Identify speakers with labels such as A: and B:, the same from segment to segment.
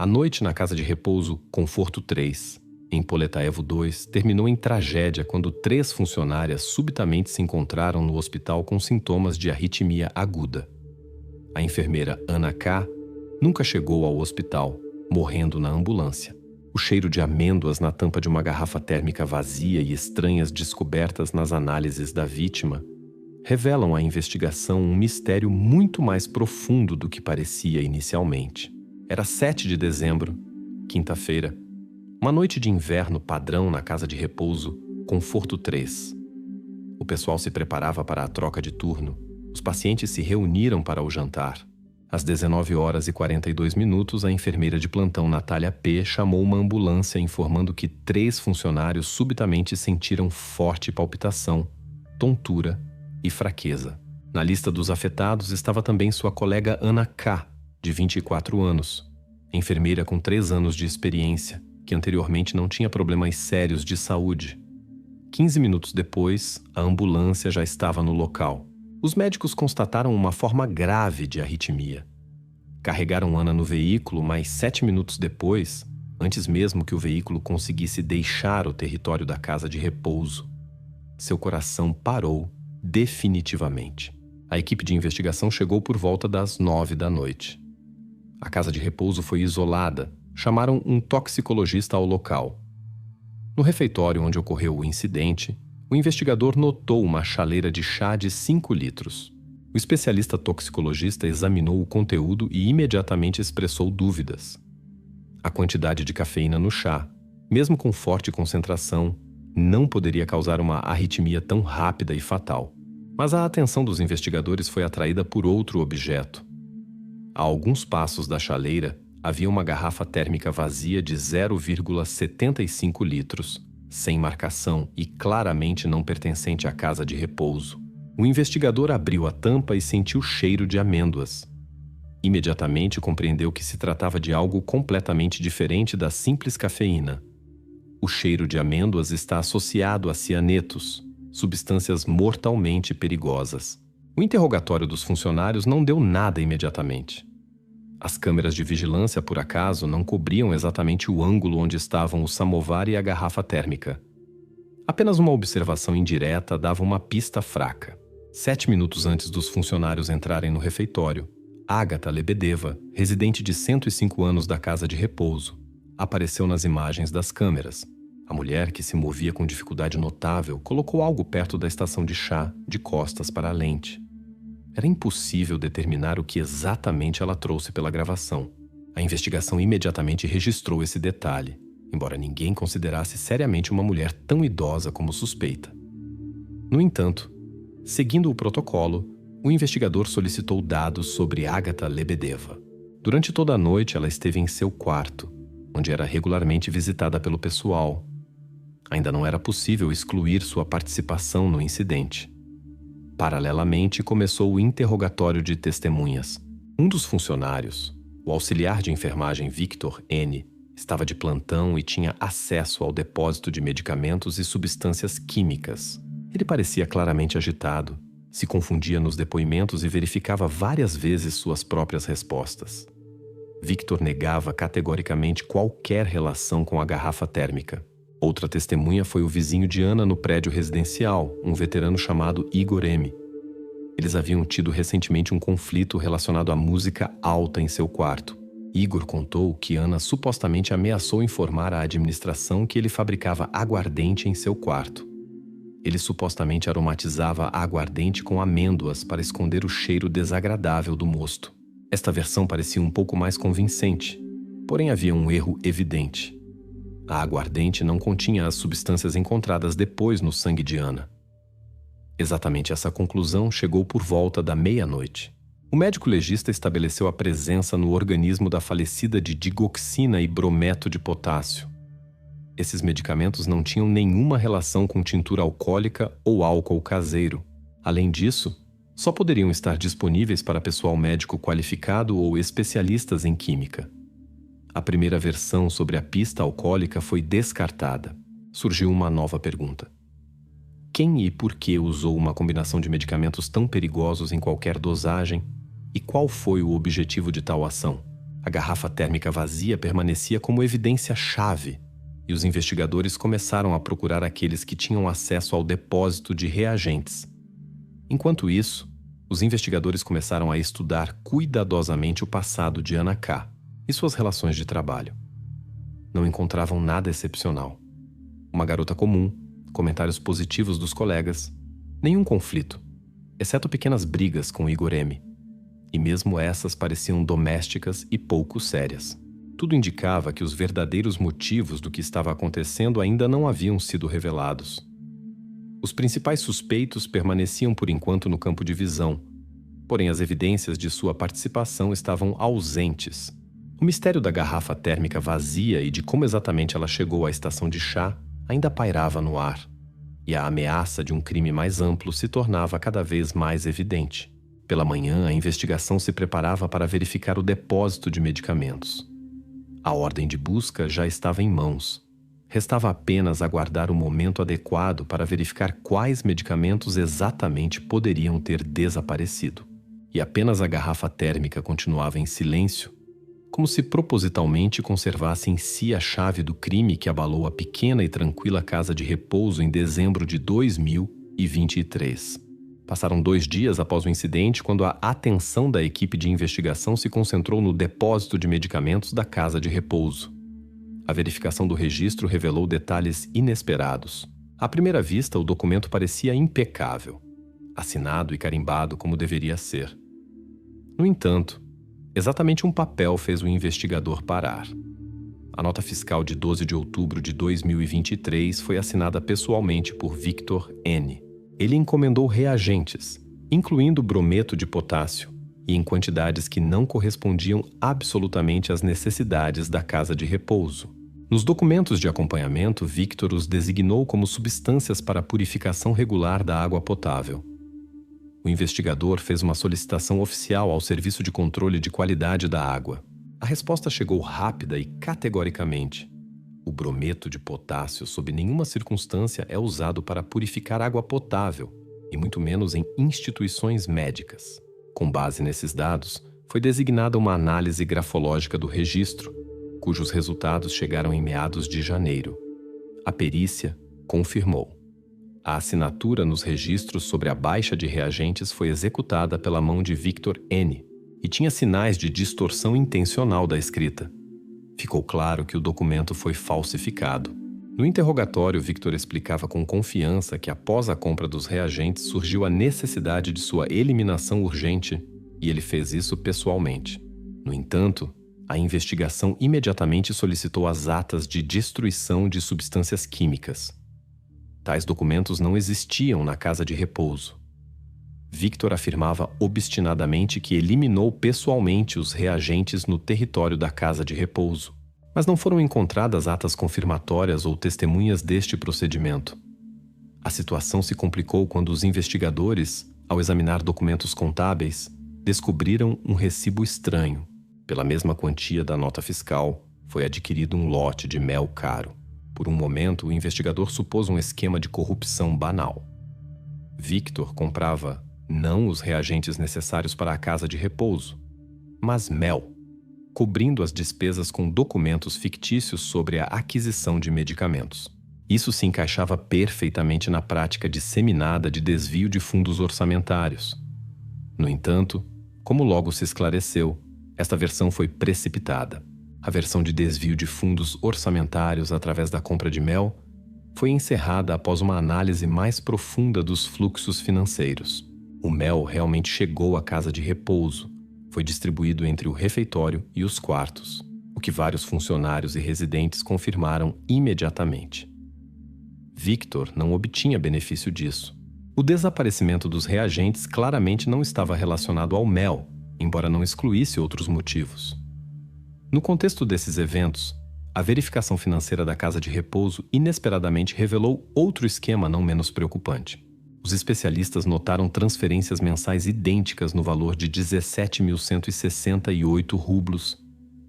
A: A noite na casa de repouso Conforto 3, em Poletaevo 2, terminou em tragédia quando 3 funcionárias subitamente se encontraram no hospital com sintomas de arritmia aguda. A enfermeira Ana K. nunca chegou ao hospital, morrendo na ambulância. O cheiro de amêndoas na tampa de uma garrafa térmica vazia e estranhas descobertas nas análises da vítima revelam à investigação um mistério muito mais profundo do que parecia inicialmente. Era 7 de dezembro, quinta-feira, uma noite de inverno padrão na casa de repouso Conforto 3. O pessoal se preparava para a troca de turno. Os pacientes se reuniram para o jantar. Às 19h42, a enfermeira de plantão Natália P. chamou uma ambulância informando que 3 funcionários subitamente sentiram forte palpitação, tontura e fraqueza. Na lista dos afetados estava também sua colega Ana K., de 24 anos, enfermeira com 3 anos de experiência, que anteriormente não tinha problemas sérios de saúde. 15 minutos depois, a ambulância já estava no local. Os médicos constataram uma forma grave de arritmia. Carregaram Ana no veículo, mas 7 minutos depois, antes mesmo que o veículo conseguisse deixar o território da casa de repouso, seu coração parou definitivamente. A equipe de investigação chegou por volta das 9 da noite. A casa de repouso foi isolada. Chamaram um toxicologista ao local. No refeitório onde ocorreu o incidente, o investigador notou uma chaleira de chá de 5 litros. O especialista toxicologista examinou o conteúdo e imediatamente expressou dúvidas. A quantidade de cafeína no chá, mesmo com forte concentração, não poderia causar uma arritmia tão rápida e fatal. Mas a atenção dos investigadores foi atraída por outro objeto. A alguns passos da chaleira, havia uma garrafa térmica vazia de 0,75 litros, sem marcação e claramente não pertencente à casa de repouso. O investigador abriu a tampa e sentiu cheiro de amêndoas. Imediatamente compreendeu que se tratava de algo completamente diferente da simples cafeína. O cheiro de amêndoas está associado a cianetos, substâncias mortalmente perigosas. O interrogatório dos funcionários não deu nada imediatamente. As câmeras de vigilância, por acaso, não cobriam exatamente o ângulo onde estavam o samovar e a garrafa térmica. Apenas uma observação indireta dava uma pista fraca. 7 minutos antes dos funcionários entrarem no refeitório, Ágata Lebedeva, residente de 105 anos da casa de repouso, apareceu nas imagens das câmeras. A mulher, que se movia com dificuldade notável, colocou algo perto da estação de chá, de costas para a lente. Era impossível determinar o que exatamente ela trouxe pela gravação. A investigação imediatamente registrou esse detalhe, embora ninguém considerasse seriamente uma mulher tão idosa como suspeita. No entanto, seguindo o protocolo, o investigador solicitou dados sobre Ágata Lebedeva. Durante toda a noite, ela esteve em seu quarto, onde era regularmente visitada pelo pessoal. Ainda não era possível excluir sua participação no incidente. Paralelamente, começou o interrogatório de testemunhas. Um dos funcionários, o auxiliar de enfermagem Victor N., estava de plantão e tinha acesso ao depósito de medicamentos e substâncias químicas. Ele parecia claramente agitado, se confundia nos depoimentos e verificava várias vezes suas próprias respostas. Victor negava categoricamente qualquer relação com a garrafa térmica. Outra testemunha foi o vizinho de Ana no prédio residencial, um veterano chamado Igor M. Eles haviam tido recentemente um conflito relacionado à música alta em seu quarto. Igor contou que Ana supostamente ameaçou informar à administração que ele fabricava aguardente em seu quarto. Ele supostamente aromatizava a aguardente com amêndoas para esconder o cheiro desagradável do mosto. Esta versão parecia um pouco mais convincente, porém havia um erro evidente. A aguardente não continha as substâncias encontradas depois no sangue de Ana. Exatamente essa conclusão chegou por volta da meia-noite. O médico legista estabeleceu a presença no organismo da falecida de digoxina e brometo de potássio. Esses medicamentos não tinham nenhuma relação com tintura alcoólica ou álcool caseiro. Além disso, só poderiam estar disponíveis para pessoal médico qualificado ou especialistas em química. A primeira versão sobre a pista alcoólica foi descartada. Surgiu uma nova pergunta. Quem e por que usou uma combinação de medicamentos tão perigosos em qualquer dosagem? E qual foi o objetivo de tal ação? A garrafa térmica vazia permanecia como evidência-chave, e os investigadores começaram a procurar aqueles que tinham acesso ao depósito de reagentes. Enquanto isso, os investigadores começaram a estudar cuidadosamente o passado de Ana K. e suas relações de trabalho. Não encontravam nada excepcional. Uma garota comum, comentários positivos dos colegas, nenhum conflito, exceto pequenas brigas com Igor M. E mesmo essas pareciam domésticas e pouco sérias. Tudo indicava que os verdadeiros motivos do que estava acontecendo ainda não haviam sido revelados. Os principais suspeitos permaneciam por enquanto no campo de visão, porém as evidências de sua participação estavam ausentes. O mistério da garrafa térmica vazia e de como exatamente ela chegou à estação de chá ainda pairava no ar, e a ameaça de um crime mais amplo se tornava cada vez mais evidente. Pela manhã, a investigação se preparava para verificar o depósito de medicamentos. A ordem de busca já estava em mãos. Restava apenas aguardar o momento adequado para verificar quais medicamentos exatamente poderiam ter desaparecido. E apenas a garrafa térmica continuava em silêncio, como se propositalmente conservasse em si a chave do crime que abalou a pequena e tranquila casa de repouso em dezembro de 2023. Passaram 2 dias após o incidente quando a atenção da equipe de investigação se concentrou no depósito de medicamentos da casa de repouso. A verificação do registro revelou detalhes inesperados. À primeira vista, o documento parecia impecável, assinado e carimbado como deveria ser. No entanto, exatamente um papel fez o investigador parar. A nota fiscal de 12 de outubro de 2023 foi assinada pessoalmente por Victor N. Ele encomendou reagentes, incluindo brometo de potássio, e em quantidades que não correspondiam absolutamente às necessidades da casa de repouso. Nos documentos de acompanhamento, Victor os designou como substâncias para a purificação regular da água potável. O investigador fez uma solicitação oficial ao Serviço de Controle de Qualidade da Água. A resposta chegou rápida e categoricamente. O brometo de potássio, sob nenhuma circunstância, é usado para purificar água potável, e muito menos em instituições médicas. Com base nesses dados, foi designada uma análise grafológica do registro, cujos resultados chegaram em meados de janeiro. A perícia confirmou. A assinatura nos registros sobre a baixa de reagentes foi executada pela mão de Victor N. e tinha sinais de distorção intencional da escrita. Ficou claro que o documento foi falsificado. No interrogatório, Victor explicava com confiança que após a compra dos reagentes surgiu a necessidade de sua eliminação urgente e ele fez isso pessoalmente. No entanto, a investigação imediatamente solicitou as atas de destruição de substâncias químicas. Tais documentos não existiam na casa de repouso. Victor afirmava obstinadamente que eliminou pessoalmente os reagentes no território da casa de repouso, mas não foram encontradas atas confirmatórias ou testemunhas deste procedimento. A situação se complicou quando os investigadores, ao examinar documentos contábeis, descobriram um recibo estranho. Pela mesma quantia da nota fiscal, foi adquirido um lote de mel caro. Por um momento, o investigador supôs um esquema de corrupção banal. Victor comprava não os reagentes necessários para a casa de repouso, mas mel, cobrindo as despesas com documentos fictícios sobre a aquisição de medicamentos. Isso se encaixava perfeitamente na prática disseminada de desvio de fundos orçamentários. No entanto, como logo se esclareceu, esta versão foi precipitada. A versão de desvio de fundos orçamentários através da compra de mel foi encerrada após uma análise mais profunda dos fluxos financeiros. O mel realmente chegou à casa de repouso, foi distribuído entre o refeitório e os quartos, o que vários funcionários e residentes confirmaram imediatamente. Victor não obtinha benefício disso. O desaparecimento dos reagentes claramente não estava relacionado ao mel, embora não excluísse outros motivos. No contexto desses eventos, a verificação financeira da casa de repouso inesperadamente revelou outro esquema não menos preocupante. Os especialistas notaram transferências mensais idênticas no valor de 17.168 rublos,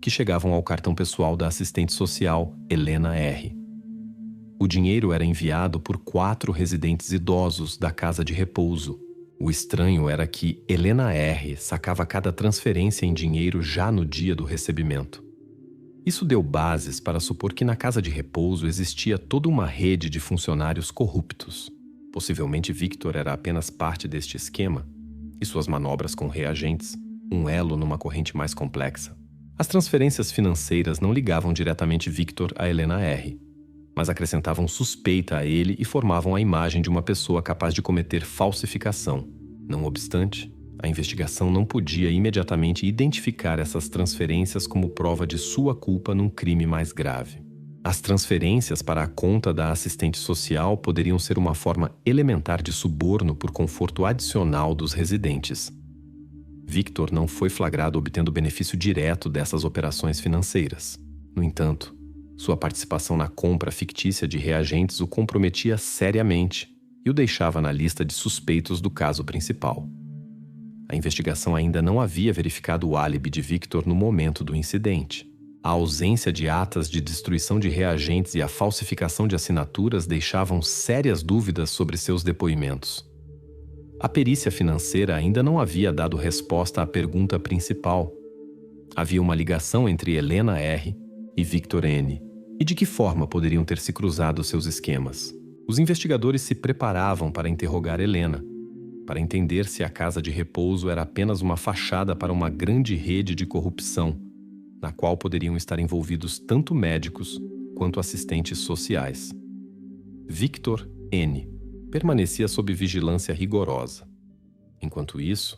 A: que chegavam ao cartão pessoal da assistente social Helena R. O dinheiro era enviado por 4 residentes idosos da casa de repouso. O estranho era que Helena R. sacava cada transferência em dinheiro já no dia do recebimento. Isso deu bases para supor que na casa de repouso existia toda uma rede de funcionários corruptos. Possivelmente Victor era apenas parte deste esquema, e suas manobras com reagentes, um elo numa corrente mais complexa. As transferências financeiras não ligavam diretamente Victor a Helena R., mas acrescentavam suspeita a ele e formavam a imagem de uma pessoa capaz de cometer falsificação. Não obstante, a investigação não podia imediatamente identificar essas transferências como prova de sua culpa num crime mais grave. As transferências para a conta da assistente social poderiam ser uma forma elementar de suborno por conforto adicional dos residentes. Victor não foi flagrado obtendo benefício direto dessas operações financeiras. No entanto, sua participação na compra fictícia de reagentes o comprometia seriamente e o deixava na lista de suspeitos do caso principal. A investigação ainda não havia verificado o álibi de Victor no momento do incidente. A ausência de atas de destruição de reagentes e a falsificação de assinaturas deixavam sérias dúvidas sobre seus depoimentos. A perícia financeira ainda não havia dado resposta à pergunta principal. Havia uma ligação entre Helena R. e Victor N. E de que forma poderiam ter se cruzado seus esquemas? Os investigadores se preparavam para interrogar Helena, para entender se a casa de repouso era apenas uma fachada para uma grande rede de corrupção, na qual poderiam estar envolvidos tanto médicos quanto assistentes sociais. Victor N. permanecia sob vigilância rigorosa. Enquanto isso,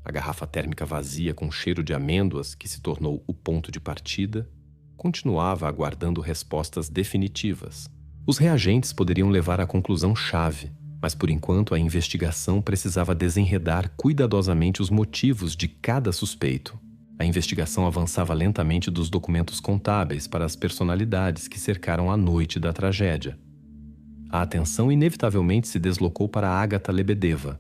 A: a garrafa térmica vazia com cheiro de amêndoas, que se tornou o ponto de partida, continuava aguardando respostas definitivas. Os reagentes poderiam levar à conclusão-chave, mas por enquanto a investigação precisava desenredar cuidadosamente os motivos de cada suspeito. A investigação avançava lentamente dos documentos contábeis para as personalidades que cercaram a noite da tragédia. A atenção inevitavelmente se deslocou para Agatha Lebedeva,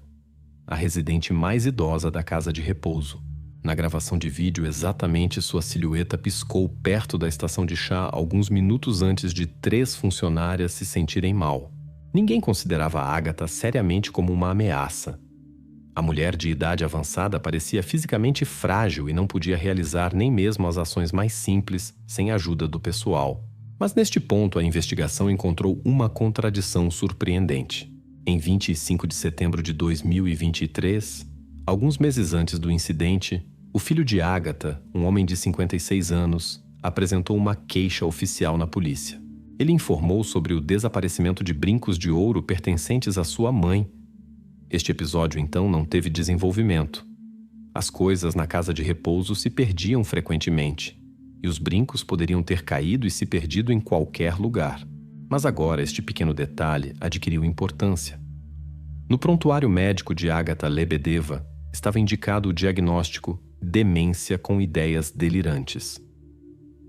A: a residente mais idosa da casa de repouso. Na gravação de vídeo, exatamente sua silhueta piscou perto da estação de chá alguns minutos antes de 3 funcionárias se sentirem mal. Ninguém considerava Agatha seriamente como uma ameaça. A mulher de idade avançada parecia fisicamente frágil e não podia realizar nem mesmo as ações mais simples sem a ajuda do pessoal. Mas neste ponto a investigação encontrou uma contradição surpreendente. Em 25 de setembro de 2023, alguns meses antes do incidente, o filho de Agatha, um homem de 56 anos, apresentou uma queixa oficial na polícia. Ele informou sobre o desaparecimento de brincos de ouro pertencentes à sua mãe. Este episódio, então, não teve desenvolvimento. As coisas na casa de repouso se perdiam frequentemente, e os brincos poderiam ter caído e se perdido em qualquer lugar. Mas agora este pequeno detalhe adquiriu importância. No prontuário médico de Agatha Lebedeva estava indicado o diagnóstico demência com ideias delirantes.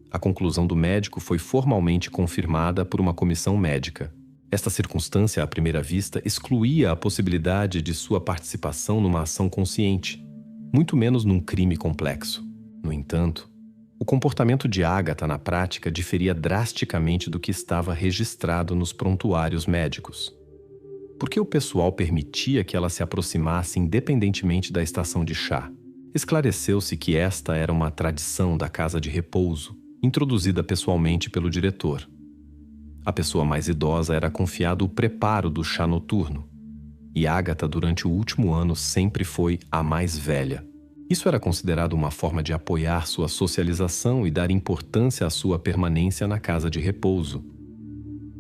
A: A conclusão do médico foi formalmente confirmada por uma comissão médica. Esta circunstância, à primeira vista, excluía a possibilidade de sua participação numa ação consciente, muito menos num crime complexo. No entanto, o comportamento de Agatha na prática diferia drasticamente do que estava registrado nos prontuários médicos. Por que o pessoal permitia que ela se aproximasse independentemente da estação de chá? Esclareceu-se que esta era uma tradição da casa de repouso, introduzida pessoalmente pelo diretor. A pessoa mais idosa era confiado o preparo do chá noturno, e Agatha, durante o último ano, sempre foi a mais velha. Isso era considerado uma forma de apoiar sua socialização e dar importância à sua permanência na casa de repouso.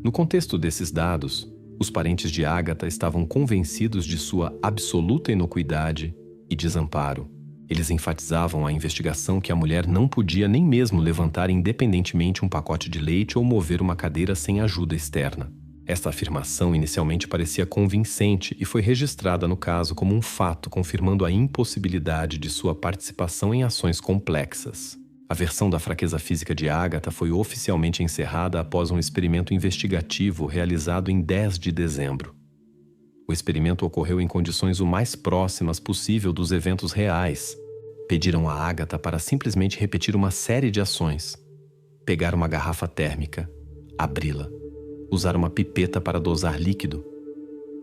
A: No contexto desses dados, os parentes de Agatha estavam convencidos de sua absoluta inocuidade e desamparo. Eles enfatizavam à investigação que a mulher não podia nem mesmo levantar independentemente um pacote de leite ou mover uma cadeira sem ajuda externa. Esta afirmação inicialmente parecia convincente e foi registrada no caso como um fato confirmando a impossibilidade de sua participação em ações complexas. A versão da fraqueza física de Agatha foi oficialmente encerrada após um experimento investigativo realizado em 10 de dezembro. O experimento ocorreu em condições o mais próximas possível dos eventos reais. Pediram a Agatha para simplesmente repetir uma série de ações. Pegar uma garrafa térmica, abri-la, usar uma pipeta para dosar líquido,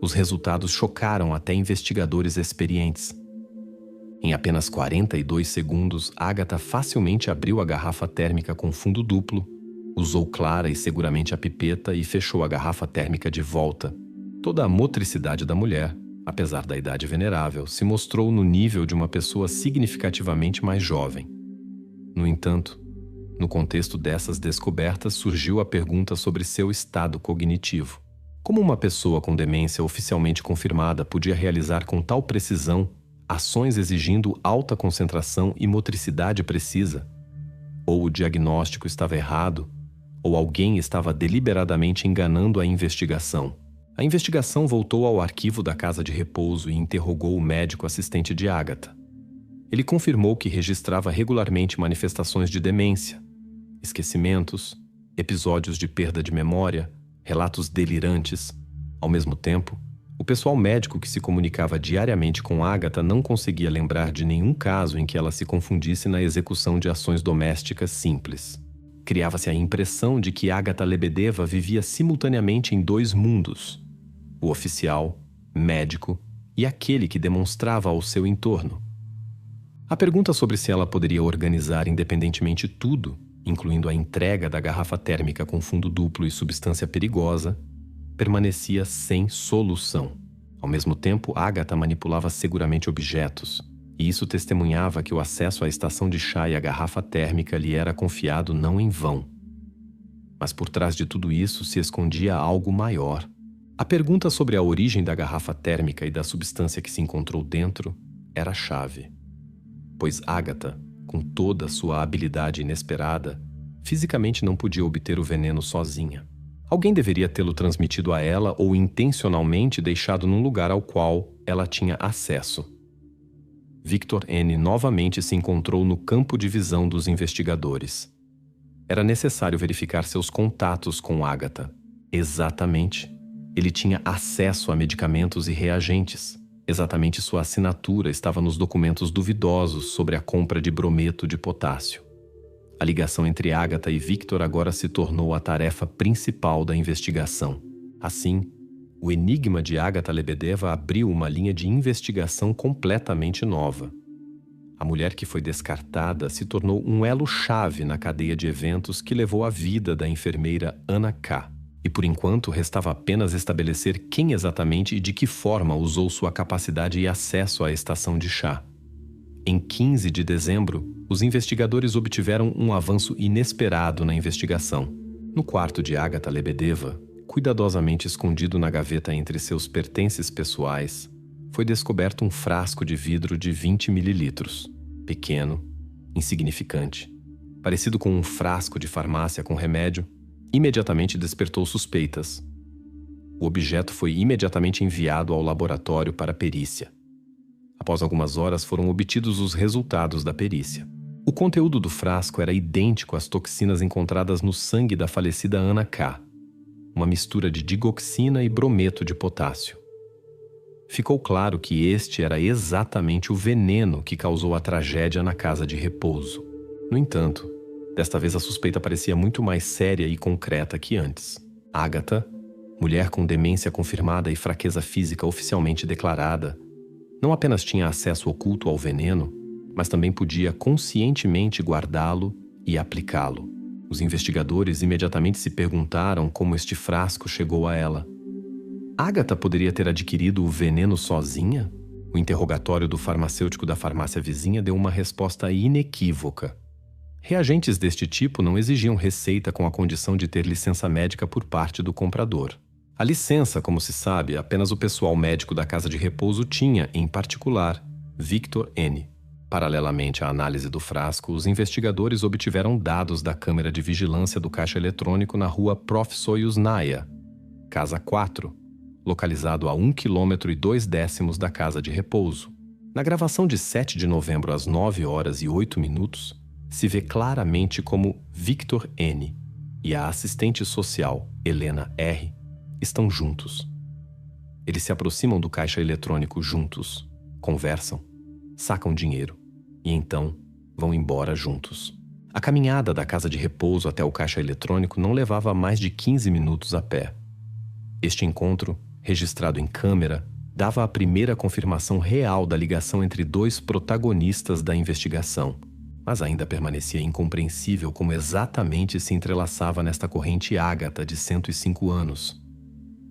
A: Os resultados chocaram até investigadores experientes. Em apenas 42 segundos, Agatha facilmente abriu a garrafa térmica com fundo duplo, usou clara e seguramente a pipeta e fechou a garrafa térmica de volta. Toda a motricidade da mulher, apesar da idade venerável, se mostrou no nível de uma pessoa significativamente mais jovem. No entanto, no contexto dessas descobertas surgiu a pergunta sobre seu estado cognitivo. Como uma pessoa com demência oficialmente confirmada podia realizar com tal precisão ações exigindo alta concentração e motricidade precisa? Ou o diagnóstico estava errado, ou alguém estava deliberadamente enganando a investigação. A investigação voltou ao arquivo da casa de repouso e interrogou o médico assistente de Agatha. Ele confirmou que registrava regularmente manifestações de demência, esquecimentos, episódios de perda de memória, relatos delirantes. Ao mesmo tempo, o pessoal médico que se comunicava diariamente com Agatha não conseguia lembrar de nenhum caso em que ela se confundisse na execução de ações domésticas simples. Criava-se a impressão de que Agatha Lebedeva vivia simultaneamente em dois mundos: o oficial, médico e aquele que demonstrava ao seu entorno. A pergunta sobre se ela poderia organizar independentemente tudo, incluindo a entrega da garrafa térmica com fundo duplo e substância perigosa, permanecia sem solução. Ao mesmo tempo, Agatha manipulava seguramente objetos, e isso testemunhava que o acesso à estação de chá e à garrafa térmica lhe era confiado não em vão. Mas por trás de tudo isso se escondia algo maior. A pergunta sobre a origem da garrafa térmica e da substância que se encontrou dentro era a chave. Pois Agatha, com toda a sua habilidade inesperada, fisicamente não podia obter o veneno sozinha. Alguém deveria tê-lo transmitido a ela ou intencionalmente deixado num lugar ao qual ela tinha acesso. Victor N. novamente se encontrou no campo de visão dos investigadores. Era necessário verificar seus contatos com Agatha. Exatamente. Ele tinha acesso a medicamentos e reagentes. Exatamente sua assinatura estava nos documentos duvidosos sobre a compra de brometo de potássio. A ligação entre Agatha e Victor agora se tornou a tarefa principal da investigação. Assim, o enigma de Agatha Lebedeva abriu uma linha de investigação completamente nova. A mulher que foi descartada se tornou um elo-chave na cadeia de eventos que levou à vida da enfermeira Anna K. E por enquanto restava apenas estabelecer quem exatamente e de que forma usou sua capacidade e acesso à estação de chá. Em 15 de dezembro, os investigadores obtiveram um avanço inesperado na investigação. No quarto de Agatha Lebedeva, cuidadosamente escondido na gaveta entre seus pertences pessoais, foi descoberto um frasco de vidro de 20 mililitros, pequeno, insignificante. Parecido com um frasco de farmácia com remédio, imediatamente despertou suspeitas. O objeto foi imediatamente enviado ao laboratório para perícia. Após algumas horas foram obtidos os resultados da perícia. O conteúdo do frasco era idêntico às toxinas encontradas no sangue da falecida Anna K., uma mistura de digoxina e brometo de potássio. Ficou claro que este era exatamente o veneno que causou a tragédia na casa de repouso. No entanto, desta vez a suspeita parecia muito mais séria e concreta que antes. Agatha, mulher com demência confirmada e fraqueza física oficialmente declarada, não apenas tinha acesso oculto ao veneno, mas também podia conscientemente guardá-lo e aplicá-lo. Os investigadores imediatamente se perguntaram como este frasco chegou a ela. Agatha poderia ter adquirido o veneno sozinha? O interrogatório do farmacêutico da farmácia vizinha deu uma resposta inequívoca. Reagentes deste tipo não exigiam receita com a condição de ter licença médica por parte do comprador. A licença, como se sabe, apenas o pessoal médico da casa de repouso tinha, em particular, Victor N. Paralelamente à análise do frasco, os investigadores obtiveram dados da câmera de vigilância do caixa eletrônico na rua Prof. Soyuznaya, Casa 4, localizado a 1,2 km da casa de repouso. Na gravação de 7 de novembro às 9h08, se vê claramente como Victor N. e a assistente social, Helena R., estão juntos. Eles se aproximam do caixa eletrônico juntos, conversam, sacam dinheiro e então vão embora juntos. A caminhada da casa de repouso até o caixa eletrônico não levava mais de 15 minutos a pé. Este encontro registrado em câmera, dava a primeira confirmação real da ligação entre dois protagonistas da investigação, mas ainda permanecia incompreensível como exatamente se entrelaçava nesta corrente Ágata de 105 anos.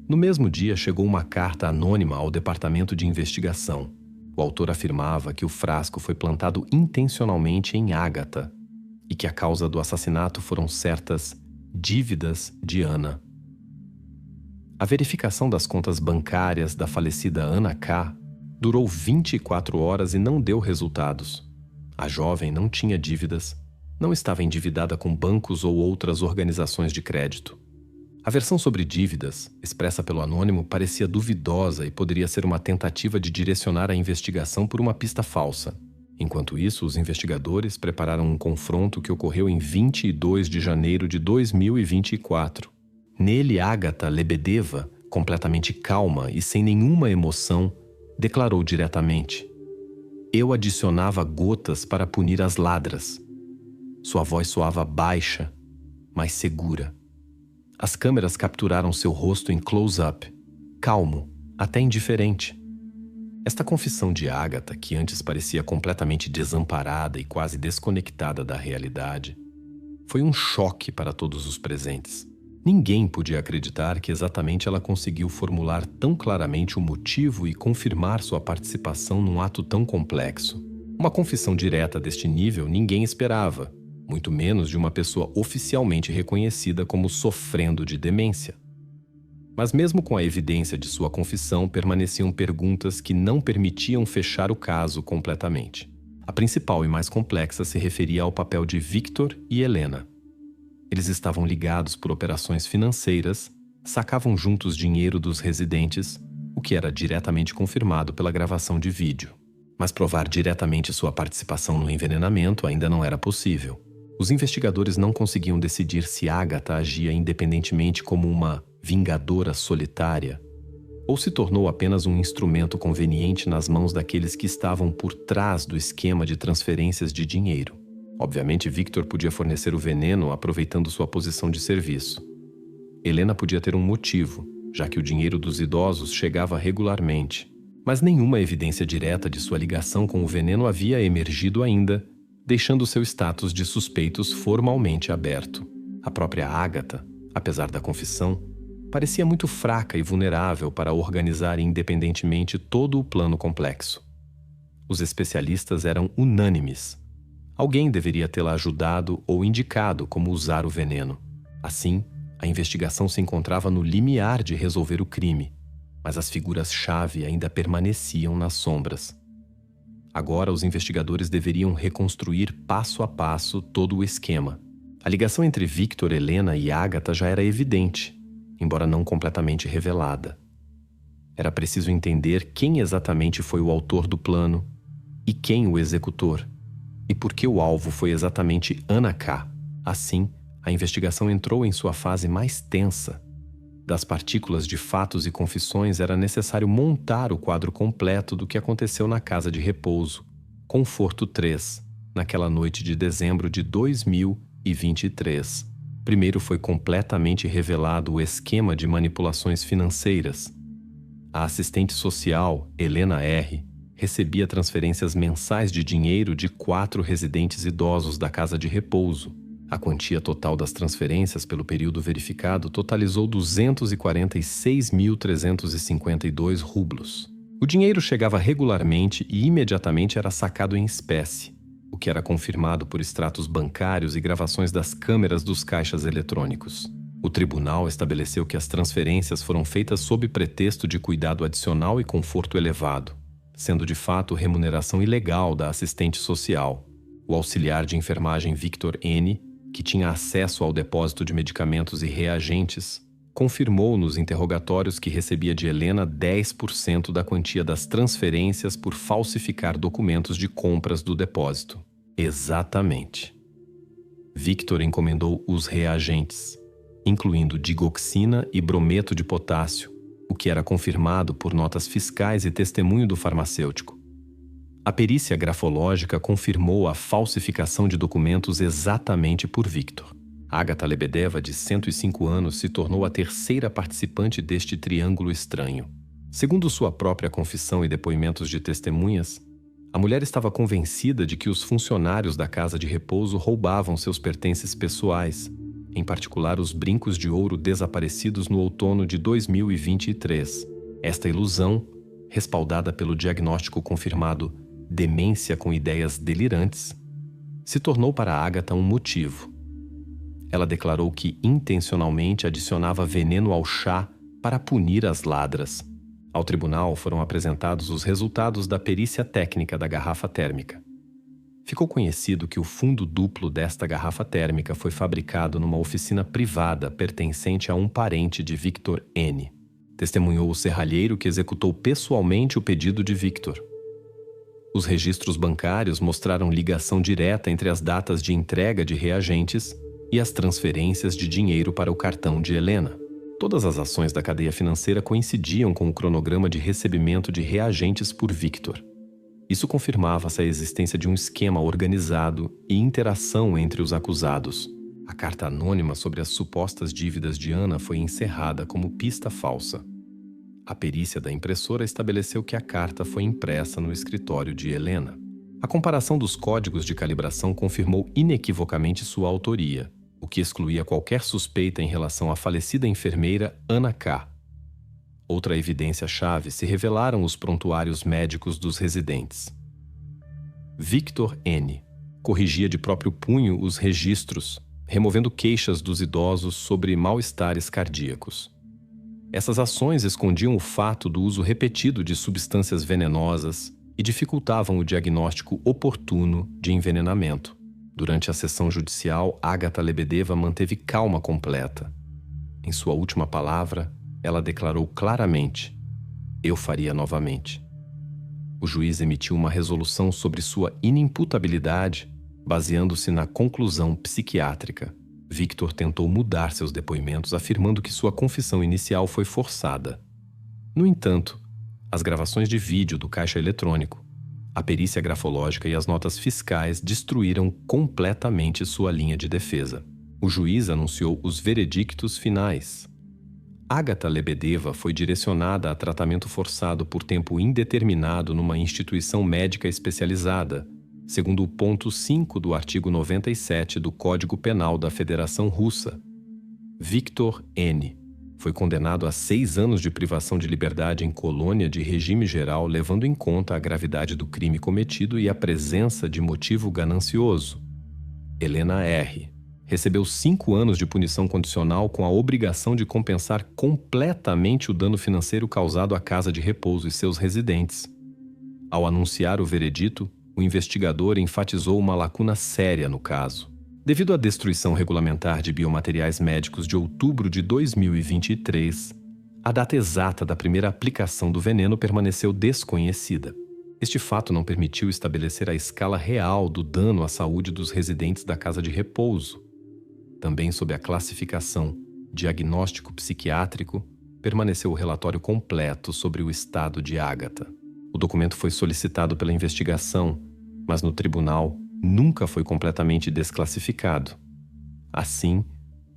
A: No mesmo dia chegou uma carta anônima ao Departamento de Investigação. O autor afirmava que o frasco foi plantado intencionalmente em Ágata e que a causa do assassinato foram certas dívidas de Ana. A verificação das contas bancárias da falecida Ana K. durou 24 horas e não deu resultados. A jovem não tinha dívidas, não estava endividada com bancos ou outras organizações de crédito. A versão sobre dívidas, expressa pelo anônimo, parecia duvidosa e poderia ser uma tentativa de direcionar a investigação por uma pista falsa. Enquanto isso, os investigadores prepararam um confronto que ocorreu em 22 de janeiro de 2024. Nele, Ágata Lebedeva, completamente calma e sem nenhuma emoção, declarou diretamente: "Eu adicionava gotas para punir as ladras." Sua voz soava baixa, mas segura. As câmeras capturaram seu rosto em close-up, calmo, até indiferente. Esta confissão de Ágata, que antes parecia completamente desamparada e quase desconectada da realidade, foi um choque para todos os presentes. Ninguém podia acreditar que exatamente ela conseguiu formular tão claramente o motivo e confirmar sua participação num ato tão complexo. Uma confissão direta deste nível ninguém esperava, muito menos de uma pessoa oficialmente reconhecida como sofrendo de demência. Mas mesmo com a evidência de sua confissão, permaneciam perguntas que não permitiam fechar o caso completamente. A principal e mais complexa se referia ao papel de Victor e Helena. Eles estavam ligados por operações financeiras, sacavam juntos dinheiro dos residentes, o que era diretamente confirmado pela gravação de vídeo. Mas provar diretamente sua participação no envenenamento ainda não era possível. Os investigadores não conseguiam decidir se Ágata agia independentemente como uma vingadora solitária ou se tornou apenas um instrumento conveniente nas mãos daqueles que estavam por trás do esquema de transferências de dinheiro. Obviamente, Victor podia fornecer o veneno aproveitando sua posição de serviço. Helena podia ter um motivo, já que o dinheiro dos idosos chegava regularmente, mas nenhuma evidência direta de sua ligação com o veneno havia emergido ainda, deixando seu status de suspeitos formalmente aberto. A própria Ágata, apesar da confissão, parecia muito fraca e vulnerável para organizar independentemente todo o plano complexo. Os especialistas eram unânimes. Alguém deveria tê-la ajudado ou indicado como usar o veneno. Assim, a investigação se encontrava no limiar de resolver o crime, mas as figuras-chave ainda permaneciam nas sombras. Agora, os investigadores deveriam reconstruir passo a passo todo o esquema. A ligação entre Victor, Helena e Ágata já era evidente, embora não completamente revelada. Era preciso entender quem exatamente foi o autor do plano e quem o executor, e por que o alvo foi exatamente Ana K. Assim, a investigação entrou em sua fase mais tensa. Das partículas de fatos e confissões era necessário montar o quadro completo do que aconteceu na casa de repouso, Conforto 3, naquela noite de dezembro de 2023. Primeiro foi completamente revelado o esquema de manipulações financeiras. A assistente social, Helena R., recebia transferências mensais de dinheiro de 4 residentes idosos da casa de repouso. A quantia total das transferências pelo período verificado totalizou 246.352 rublos. O dinheiro chegava regularmente e imediatamente era sacado em espécie, o que era confirmado por extratos bancários e gravações das câmeras dos caixas eletrônicos. O tribunal estabeleceu que as transferências foram feitas sob pretexto de cuidado adicional e conforto elevado, sendo de fato remuneração ilegal da assistente social. O auxiliar de enfermagem Victor N., que tinha acesso ao depósito de medicamentos e reagentes, confirmou nos interrogatórios que recebia de Helena 10% da quantia das transferências por falsificar documentos de compras do depósito. Exatamente. Victor encomendou os reagentes, incluindo digoxina e brometo de potássio, o que era confirmado por notas fiscais e testemunho do farmacêutico. A perícia grafológica confirmou a falsificação de documentos exatamente por Victor. Agatha Lebedeva, de 105 anos, se tornou a terceira participante deste triângulo estranho. Segundo sua própria confissão e depoimentos de testemunhas, a mulher estava convencida de que os funcionários da casa de repouso roubavam seus pertences pessoais, em particular os brincos de ouro desaparecidos no outono de 2023. Esta ilusão, respaldada pelo diagnóstico confirmado demência com ideias delirantes, se tornou para Agatha um motivo. Ela declarou que intencionalmente adicionava veneno ao chá para punir as ladras. Ao tribunal foram apresentados os resultados da perícia técnica da garrafa térmica. Ficou conhecido que o fundo duplo desta garrafa térmica foi fabricado numa oficina privada pertencente a um parente de Victor N. Testemunhou o serralheiro que executou pessoalmente o pedido de Victor. Os registros bancários mostraram ligação direta entre as datas de entrega de reagentes e as transferências de dinheiro para o cartão de Helena. Todas as ações da cadeia financeira coincidiam com o cronograma de recebimento de reagentes por Victor. Isso confirmava-se a existência de um esquema organizado e interação entre os acusados. A carta anônima sobre as supostas dívidas de Ana foi encerrada como pista falsa. A perícia da impressora estabeleceu que a carta foi impressa no escritório de Helena. A comparação dos códigos de calibração confirmou inequivocamente sua autoria, o que excluía qualquer suspeita em relação à falecida enfermeira Ana K. Outra evidência-chave se revelaram os prontuários médicos dos residentes. Victor N. corrigia de próprio punho os registros, removendo queixas dos idosos sobre mal-estares cardíacos. Essas ações escondiam o fato do uso repetido de substâncias venenosas e dificultavam o diagnóstico oportuno de envenenamento. Durante a sessão judicial, Agatha Lebedeva manteve calma completa. Em sua última palavra, ela declarou claramente: "Eu faria novamente." O juiz emitiu uma resolução sobre sua inimputabilidade, baseando-se na conclusão psiquiátrica. Victor tentou mudar seus depoimentos, afirmando que sua confissão inicial foi forçada. No entanto, as gravações de vídeo do caixa eletrônico, a perícia grafológica e as notas fiscais destruíram completamente sua linha de defesa. O juiz anunciou os veredictos finais. Agatha Lebedeva foi direcionada a tratamento forçado por tempo indeterminado numa instituição médica especializada, segundo o ponto 5 do artigo 97 do Código Penal da Federação Russa. Victor N. foi condenado a 6 anos de privação de liberdade em colônia de regime geral, levando em conta a gravidade do crime cometido e a presença de motivo ganancioso. Helena R. recebeu 5 anos de punição condicional com a obrigação de compensar completamente o dano financeiro causado à casa de repouso e seus residentes. Ao anunciar o veredito, o investigador enfatizou uma lacuna séria no caso. Devido à destruição regulamentar de biomateriais médicos de outubro de 2023, a data exata da primeira aplicação do veneno permaneceu desconhecida. Este fato não permitiu estabelecer a escala real do dano à saúde dos residentes da casa de repouso. Também sob a classificação diagnóstico psiquiátrico, permaneceu o relatório completo sobre o estado de Agatha. O documento foi solicitado pela investigação, mas no tribunal nunca foi completamente desclassificado. Assim,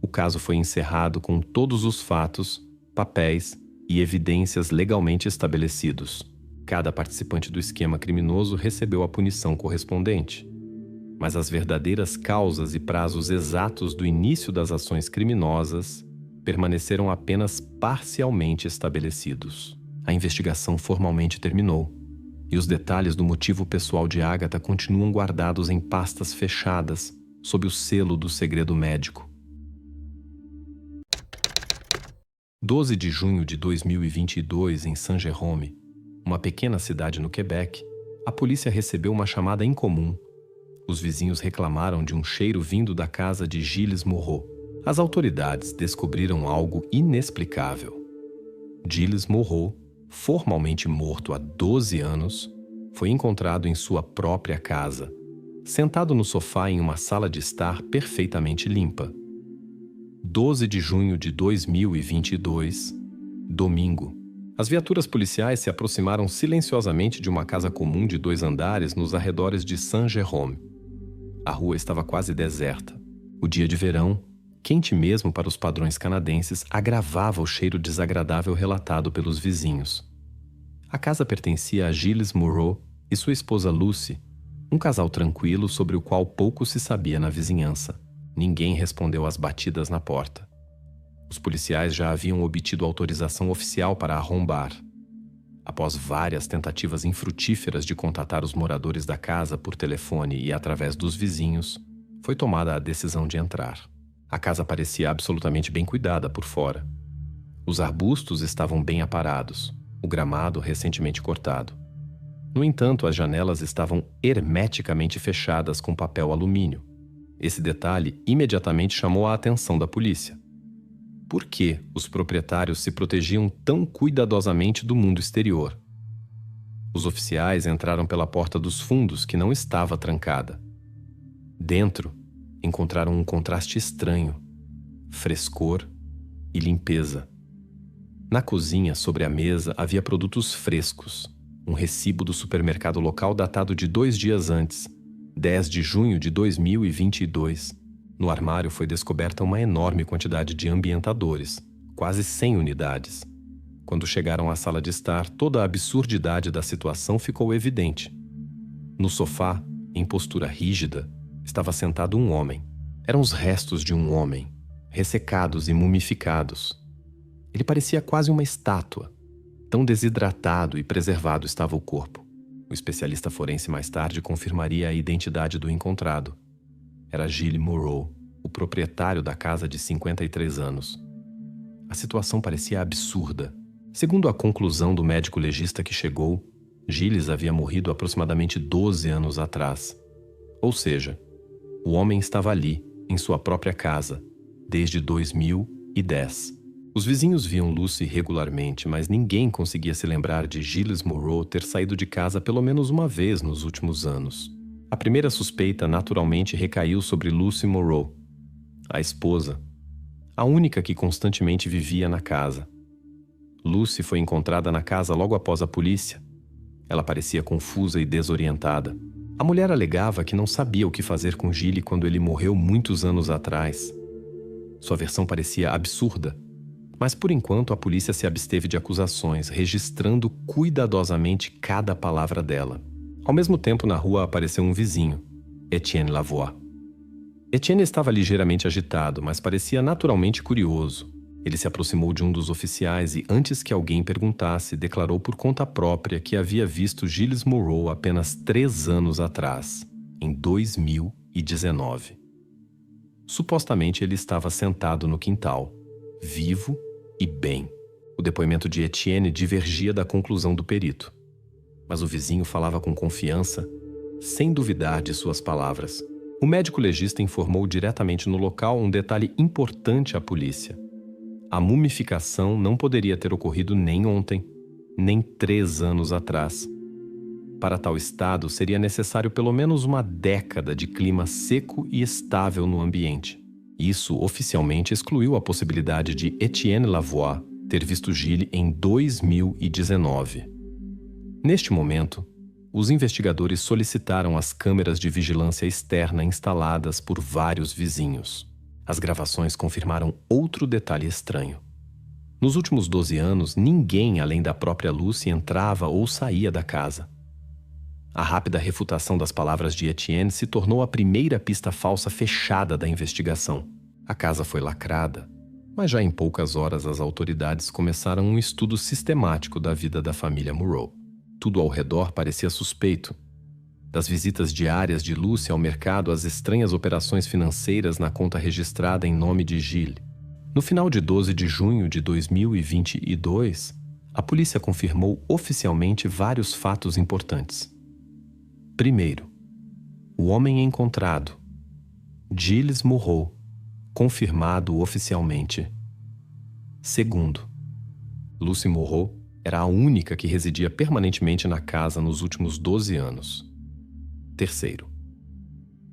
A: o caso foi encerrado com todos os fatos, papéis e evidências legalmente estabelecidos. Cada participante do esquema criminoso recebeu a punição correspondente. Mas as verdadeiras causas e prazos exatos do início das ações criminosas permaneceram apenas parcialmente estabelecidos. A investigação formalmente terminou, e os detalhes do motivo pessoal de Agatha continuam guardados em pastas fechadas, sob o selo do segredo médico. 12 de junho de 2022, em Saint-Jérôme, uma pequena cidade no Quebec, a polícia recebeu uma chamada incomum. Os vizinhos reclamaram de um cheiro vindo da casa de Gilles Moreau. As autoridades descobriram algo inexplicável. Gilles Moreau, formalmente morto há 12 anos, foi encontrado em sua própria casa, sentado no sofá em uma sala de estar perfeitamente limpa. 12 de junho de 2022, domingo. As viaturas policiais se aproximaram silenciosamente de uma casa comum de 2 andares nos arredores de Saint-Jérôme. A rua estava quase deserta. O dia de verão, quente mesmo para os padrões canadenses, agravava o cheiro desagradável relatado pelos vizinhos. A casa pertencia a Gilles Moreau e sua esposa Lucy, um casal tranquilo sobre o qual pouco se sabia na vizinhança. Ninguém respondeu às batidas na porta. Os policiais já haviam obtido autorização oficial para arrombar. Após várias tentativas infrutíferas de contatar os moradores da casa por telefone e através dos vizinhos, foi tomada a decisão de entrar. A casa parecia absolutamente bem cuidada por fora. Os arbustos estavam bem aparados, o gramado recentemente cortado. No entanto, as janelas estavam hermeticamente fechadas com papel alumínio. Esse detalhe imediatamente chamou a atenção da polícia. Por que os proprietários se protegiam tão cuidadosamente do mundo exterior? Os oficiais entraram pela porta dos fundos, que não estava trancada. Dentro, encontraram um contraste estranho: frescor e limpeza. Na cozinha, sobre a mesa, havia produtos frescos. Um recibo do supermercado local datado de 2 dias antes, 10 de junho de 2022. No armário foi descoberta uma enorme quantidade de ambientadores, quase 100 unidades. Quando chegaram à sala de estar, toda a absurdidade da situação ficou evidente. No sofá, em postura rígida, estava sentado um homem. Eram os restos de um homem, ressecados e mumificados. Ele parecia quase uma estátua. Tão desidratado e preservado estava o corpo. O especialista forense mais tarde confirmaria a identidade do encontrado. Era Gilles Moreau, o proprietário da casa de 53 anos. A situação parecia absurda. Segundo a conclusão do médico legista que chegou, Gilles havia morrido aproximadamente 12 anos atrás. Ou seja, o homem estava ali, em sua própria casa, desde 2010. Os vizinhos viam Lucy regularmente, mas ninguém conseguia se lembrar de Gilles Moreau ter saído de casa pelo menos uma vez nos últimos anos. A primeira suspeita naturalmente recaiu sobre Lucy Moreau, a esposa, a única que constantemente vivia na casa. Lucy foi encontrada na casa logo após a polícia. Ela parecia confusa e desorientada. A mulher alegava que não sabia o que fazer com Gilles quando ele morreu muitos anos atrás. Sua versão parecia absurda, mas por enquanto a polícia se absteve de acusações, registrando cuidadosamente cada palavra dela. Ao mesmo tempo, na rua apareceu um vizinho, Etienne Lavoie. Etienne estava ligeiramente agitado, mas parecia naturalmente curioso. Ele se aproximou de um dos oficiais e, antes que alguém perguntasse, declarou por conta própria que havia visto Gilles Moreau apenas 3 anos atrás, em 2019. Supostamente ele estava sentado no quintal, vivo e bem. O depoimento de Etienne divergia da conclusão do perito. Mas o vizinho falava com confiança, sem duvidar de suas palavras. O médico legista informou diretamente no local um detalhe importante à polícia. A mumificação não poderia ter ocorrido nem ontem, nem 3 anos atrás. Para tal estado, seria necessário pelo menos uma década de clima seco e estável no ambiente. Isso oficialmente excluiu a possibilidade de Etienne Lavoie ter visto Gilles em 2019. Neste momento, os investigadores solicitaram as câmeras de vigilância externa instaladas por vários vizinhos. As gravações confirmaram outro detalhe estranho. Nos últimos 12 anos, ninguém além da própria Lucy entrava ou saía da casa. A rápida refutação das palavras de Etienne se tornou a primeira pista falsa fechada da investigação. A casa foi lacrada, mas já em poucas horas as autoridades começaram um estudo sistemático da vida da família Moreau. Tudo ao redor parecia suspeito. Das visitas diárias de Lucy ao mercado às estranhas operações financeiras na conta registrada em nome de Gilles. No final de 12 de junho de 2022, a polícia confirmou oficialmente vários fatos importantes. Primeiro, o homem encontrado, Gilles Moreau, confirmado oficialmente. Segundo, Lucy Moreau era a única que residia permanentemente na casa nos últimos 12 anos. Terceiro,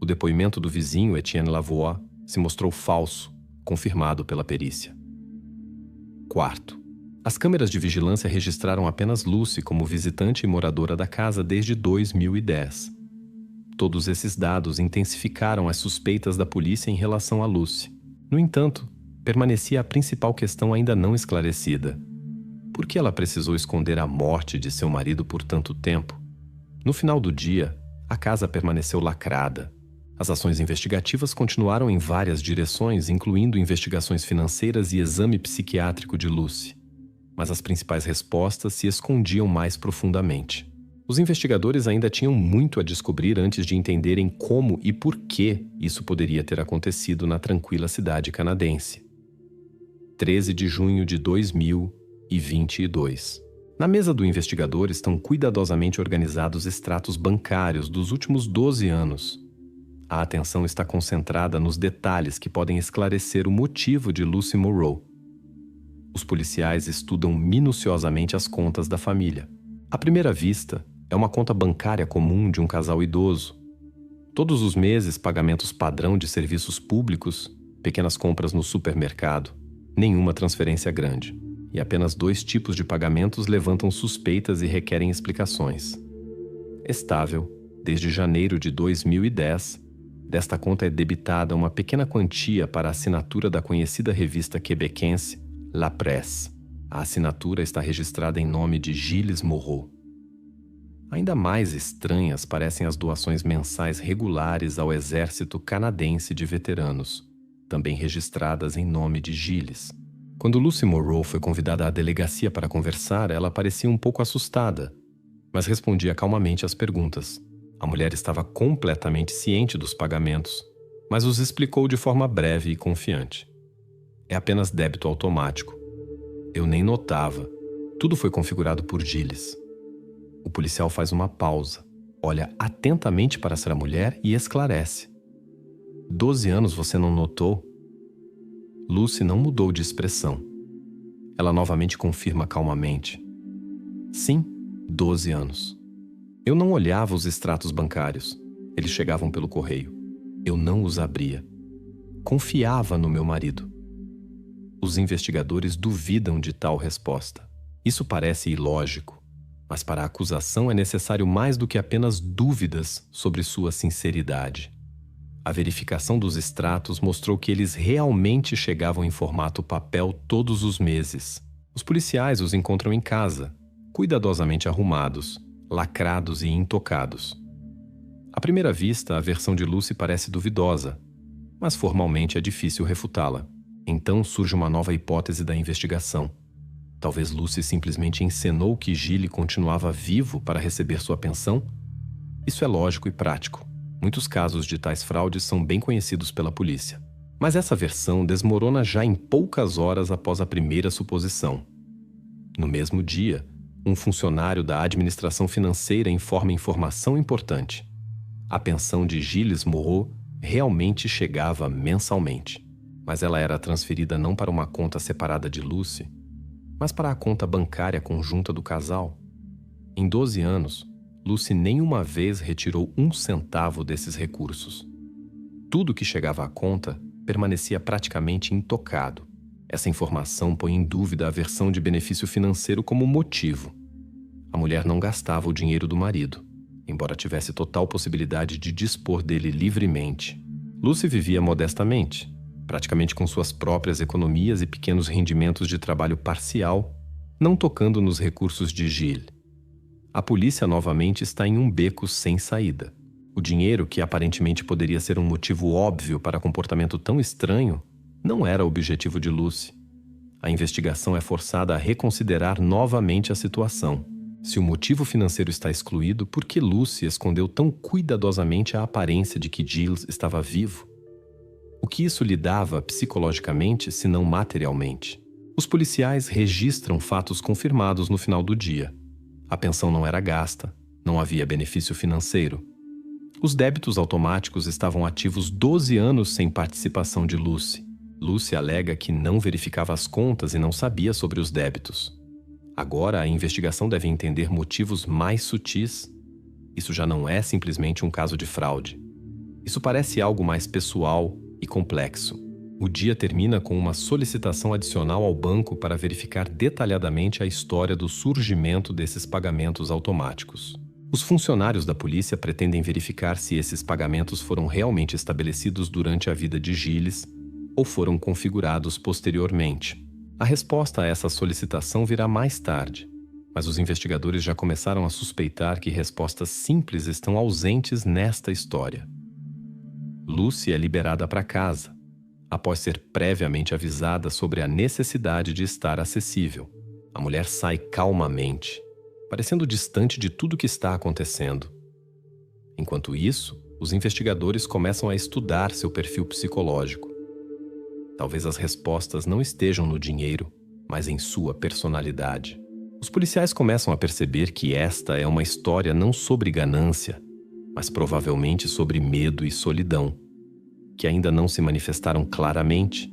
A: o depoimento do vizinho Etienne Lavoie se mostrou falso, confirmado pela perícia. Quarto, as câmeras de vigilância registraram apenas Lucy como visitante e moradora da casa desde 2010. Todos esses dados intensificaram as suspeitas da polícia em relação a Lucy. No entanto, permanecia a principal questão ainda não esclarecida. Por que ela precisou esconder a morte de seu marido por tanto tempo? No final do dia, a casa permaneceu lacrada. As ações investigativas continuaram em várias direções, incluindo investigações financeiras e exame psiquiátrico de Lucy. Mas as principais respostas se escondiam mais profundamente. Os investigadores ainda tinham muito a descobrir antes de entenderem como e por que isso poderia ter acontecido na tranquila cidade canadense. 13 de junho de 2022. Na mesa do investigador estão cuidadosamente organizados extratos bancários dos últimos 12 anos. A atenção está concentrada nos detalhes que podem esclarecer o motivo de Lucy Morrow. Os policiais estudam minuciosamente as contas da família. À primeira vista, é uma conta bancária comum de um casal idoso. Todos os meses, pagamentos padrão de serviços públicos, pequenas compras no supermercado, nenhuma transferência grande. E apenas 2 tipos de pagamentos levantam suspeitas e requerem explicações. Estável, desde janeiro de 2010, desta conta é debitada uma pequena quantia para a assinatura da conhecida revista quebequense La Presse. A assinatura está registrada em nome de Gilles Morrow. Ainda mais estranhas parecem as doações mensais regulares ao Exército Canadense de Veteranos, também registradas em nome de Gilles. Quando Lucy Morrow foi convidada à delegacia para conversar, ela parecia um pouco assustada, mas respondia calmamente às perguntas. A mulher estava completamente ciente dos pagamentos, mas os explicou de forma breve e confiante. É apenas débito automático. Eu nem notava. Tudo foi configurado por Gilles. O policial faz uma pausa, olha atentamente para essa mulher e esclarece. 12 anos você não notou? Lucy não mudou de expressão. Ela novamente confirma calmamente. Sim, 12 anos. Eu não olhava os extratos bancários. Eles chegavam pelo correio. Eu não os abria. Confiava no meu marido. Os investigadores duvidam de tal resposta. Isso parece ilógico, mas para a acusação é necessário mais do que apenas dúvidas sobre sua sinceridade. A verificação dos extratos mostrou que eles realmente chegavam em formato papel todos os meses. Os policiais os encontram em casa, cuidadosamente arrumados, lacrados e intocados. À primeira vista, a versão de Lucy parece duvidosa, mas formalmente é difícil refutá-la. Então surge uma nova hipótese da investigação. Talvez Lucy simplesmente encenou que Gilles continuava vivo para receber sua pensão? Isso é lógico e prático. Muitos casos de tais fraudes são bem conhecidos pela polícia. Mas essa versão desmorona já em poucas horas após a primeira suposição. No mesmo dia, um funcionário da administração financeira informa informação importante. A pensão de Gilles Morrow realmente chegava mensalmente, mas ela era transferida não para uma conta separada de Lucy, mas para a conta bancária conjunta do casal. Em 12 anos, Lucy nenhuma vez retirou 1 centavo desses recursos. Tudo que chegava à conta permanecia praticamente intocado. Essa informação põe em dúvida a versão de benefício financeiro como motivo. A mulher não gastava o dinheiro do marido, embora tivesse total possibilidade de dispor dele livremente. Lucy vivia modestamente, praticamente com suas próprias economias e pequenos rendimentos de trabalho parcial, não tocando nos recursos de Gilles. A polícia novamente está em um beco sem saída. O dinheiro, que aparentemente poderia ser um motivo óbvio para comportamento tão estranho, não era o objetivo de Lucy. A investigação é forçada a reconsiderar novamente a situação. Se o motivo financeiro está excluído, por que Lucy escondeu tão cuidadosamente a aparência de que Gilles estava vivo? O que isso lhe dava psicologicamente, se não materialmente? Os policiais registram fatos confirmados no final do dia. A pensão não era gasta, não havia benefício financeiro. Os débitos automáticos estavam ativos 12 anos sem participação de Lucy. Lucy alega que não verificava as contas e não sabia sobre os débitos. Agora a investigação deve entender motivos mais sutis. Isso já não é simplesmente um caso de fraude. Isso parece algo mais pessoal e complexo. O dia termina com uma solicitação adicional ao banco para verificar detalhadamente a história do surgimento desses pagamentos automáticos. Os funcionários da polícia pretendem verificar se esses pagamentos foram realmente estabelecidos durante a vida de Gilles ou foram configurados posteriormente? A resposta a essa solicitação virá mais tarde, mas os investigadores já começaram a suspeitar que respostas simples estão ausentes nesta história. Lucy é liberada para casa, após ser previamente avisada sobre a necessidade de estar acessível. A mulher sai calmamente, parecendo distante de tudo que está acontecendo. Enquanto isso, os investigadores começam a estudar seu perfil psicológico. Talvez as respostas não estejam no dinheiro, mas em sua personalidade. Os policiais começam a perceber que esta é uma história não sobre ganância, mas provavelmente sobre medo e solidão, que ainda não se manifestaram claramente,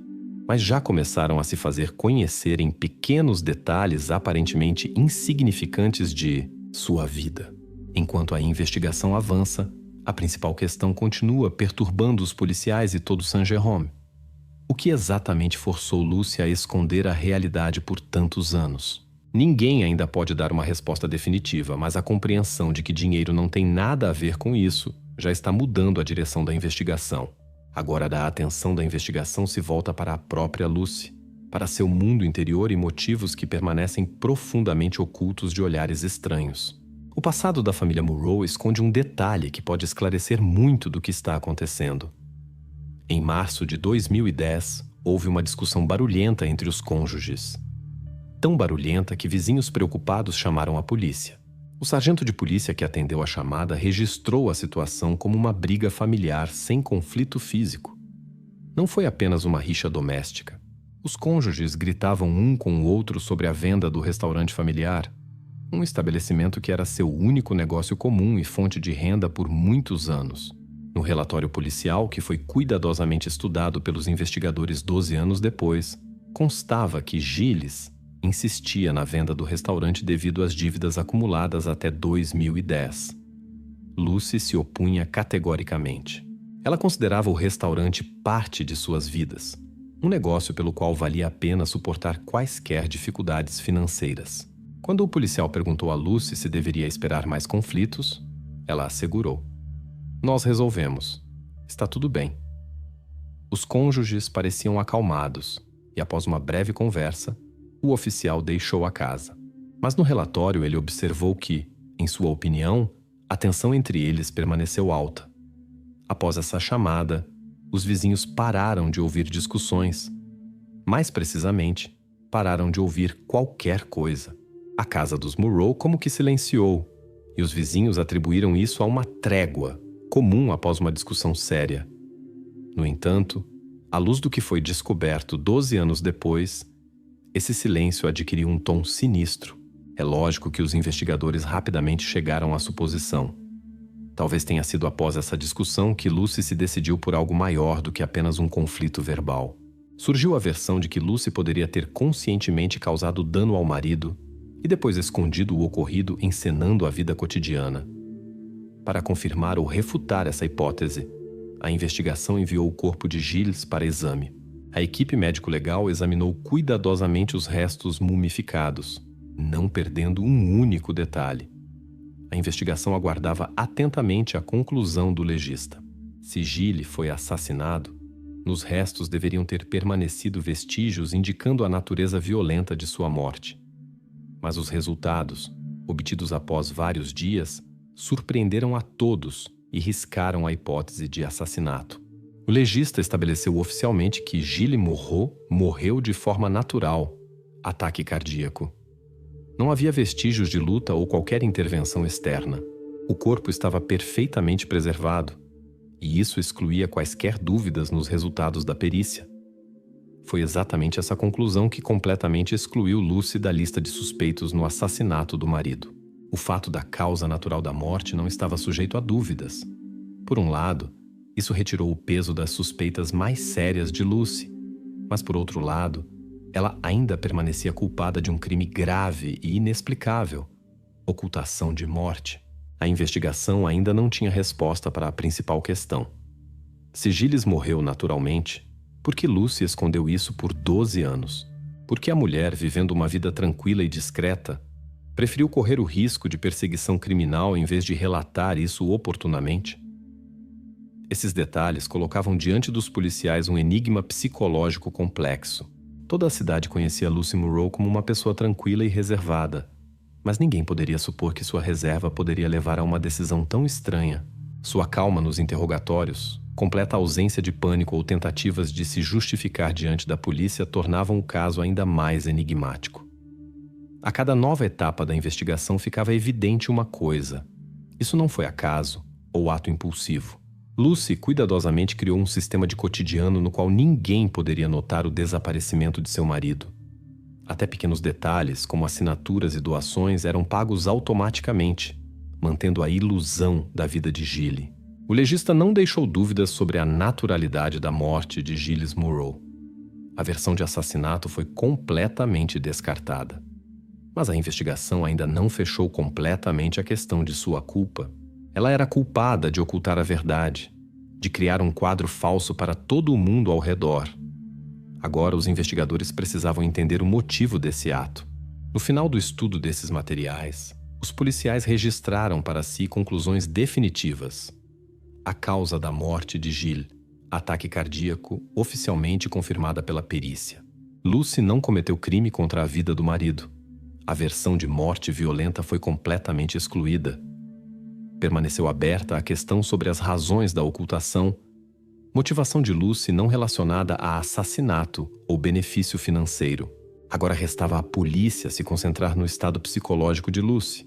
A: mas já começaram a se fazer conhecer em pequenos detalhes aparentemente insignificantes de sua vida. Enquanto a investigação avança, a principal questão continua perturbando os policiais e todo Saint-Jérôme. O que exatamente forçou Lucy a esconder a realidade por tantos anos? Ninguém ainda pode dar uma resposta definitiva, mas a compreensão de que dinheiro não tem nada a ver com isso já está mudando a direção da investigação. Agora a atenção da investigação se volta para a própria Lucy, para seu mundo interior e motivos que permanecem profundamente ocultos de olhares estranhos. O passado da família Murrow esconde um detalhe que pode esclarecer muito do que está acontecendo. Em março de 2010, houve uma discussão barulhenta entre os cônjuges. Tão barulhenta que vizinhos preocupados chamaram a polícia. O sargento de polícia que atendeu a chamada registrou a situação como uma briga familiar sem conflito físico. Não foi apenas uma rixa doméstica. Os cônjuges gritavam um com o outro sobre a venda do restaurante familiar, um estabelecimento que era seu único negócio comum e fonte de renda por muitos anos. No relatório policial, que foi cuidadosamente estudado pelos investigadores 12 anos depois, constava que Gilles insistia na venda do restaurante devido às dívidas acumuladas até 2010. Lucy se opunha categoricamente. Ela considerava o restaurante parte de suas vidas, um negócio pelo qual valia a pena suportar quaisquer dificuldades financeiras. Quando o policial perguntou a Lucy se deveria esperar mais conflitos, ela assegurou: "Nós resolvemos. Está tudo bem." Os cônjuges pareciam acalmados e, após uma breve conversa, o oficial deixou a casa. Mas no relatório ele observou que, em sua opinião, a tensão entre eles permaneceu alta. Após essa chamada, os vizinhos pararam de ouvir discussões. Mais precisamente, pararam de ouvir qualquer coisa. A casa dos Murrow como que silenciou, e os vizinhos atribuíram isso a uma trégua, comum após uma discussão séria. No entanto, à luz do que foi descoberto 12 anos depois, esse silêncio adquiriu um tom sinistro. É lógico que os investigadores rapidamente chegaram à suposição. Talvez tenha sido após essa discussão que Lucy se decidiu por algo maior do que apenas um conflito verbal. Surgiu a versão de que Lucy poderia ter conscientemente causado dano ao marido e depois escondido o ocorrido encenando a vida cotidiana. Para confirmar ou refutar essa hipótese, a investigação enviou o corpo de Gilles para exame. A equipe médico-legal examinou cuidadosamente os restos mumificados, não perdendo um único detalhe. A investigação aguardava atentamente a conclusão do legista. Se Gilles foi assassinado, nos restos deveriam ter permanecido vestígios indicando a natureza violenta de sua morte. Mas os resultados, obtidos após vários dias, surpreenderam a todos e riscaram a hipótese de assassinato. O legista estabeleceu oficialmente que Gilles Murrow morreu de forma natural, ataque cardíaco. Não havia vestígios de luta ou qualquer intervenção externa. O corpo estava perfeitamente preservado, e isso excluía quaisquer dúvidas nos resultados da perícia. Foi exatamente essa conclusão que completamente excluiu Lucy da lista de suspeitos no assassinato do marido. O fato da causa natural da morte não estava sujeito a dúvidas. Por um lado, isso retirou o peso das suspeitas mais sérias de Lucy, mas por outro lado, ela ainda permanecia culpada de um crime grave e inexplicável: ocultação de morte. A investigação ainda não tinha resposta para a principal questão. Se Gilles morreu naturalmente, por que Lucy escondeu isso por 12 anos? Por que a mulher, vivendo uma vida tranquila e discreta, preferiu correr o risco de perseguição criminal em vez de relatar isso oportunamente? Esses detalhes colocavam diante dos policiais um enigma psicológico complexo. Toda a cidade conhecia Lucy Monroe como uma pessoa tranquila e reservada, mas ninguém poderia supor que sua reserva poderia levar a uma decisão tão estranha. Sua calma nos interrogatórios, completa ausência de pânico ou tentativas de se justificar diante da polícia tornavam o caso ainda mais enigmático. A cada nova etapa da investigação ficava evidente uma coisa: isso não foi acaso ou ato impulsivo. Lucy cuidadosamente criou um sistema de cotidiano no qual ninguém poderia notar o desaparecimento de seu marido. Até pequenos detalhes, como assinaturas e doações, eram pagos automaticamente, mantendo a ilusão da vida de Gilles. O legista não deixou dúvidas sobre a naturalidade da morte de Gilles Monroe. A versão de assassinato foi completamente descartada. Mas a investigação ainda não fechou completamente a questão de sua culpa. Ela era culpada de ocultar a verdade, de criar um quadro falso para todo o mundo ao redor. Agora, os investigadores precisavam entender o motivo desse ato. No final do estudo desses materiais, os policiais registraram para si conclusões definitivas. A causa da morte de Gilles, ataque cardíaco, oficialmente confirmada pela perícia. Lucy não cometeu crime contra a vida do marido. A versão de morte violenta foi completamente excluída. Permaneceu aberta a questão sobre as razões da ocultação, motivação de Lucy não relacionada a assassinato ou benefício financeiro. Agora restava à polícia se concentrar no estado psicológico de Lucy.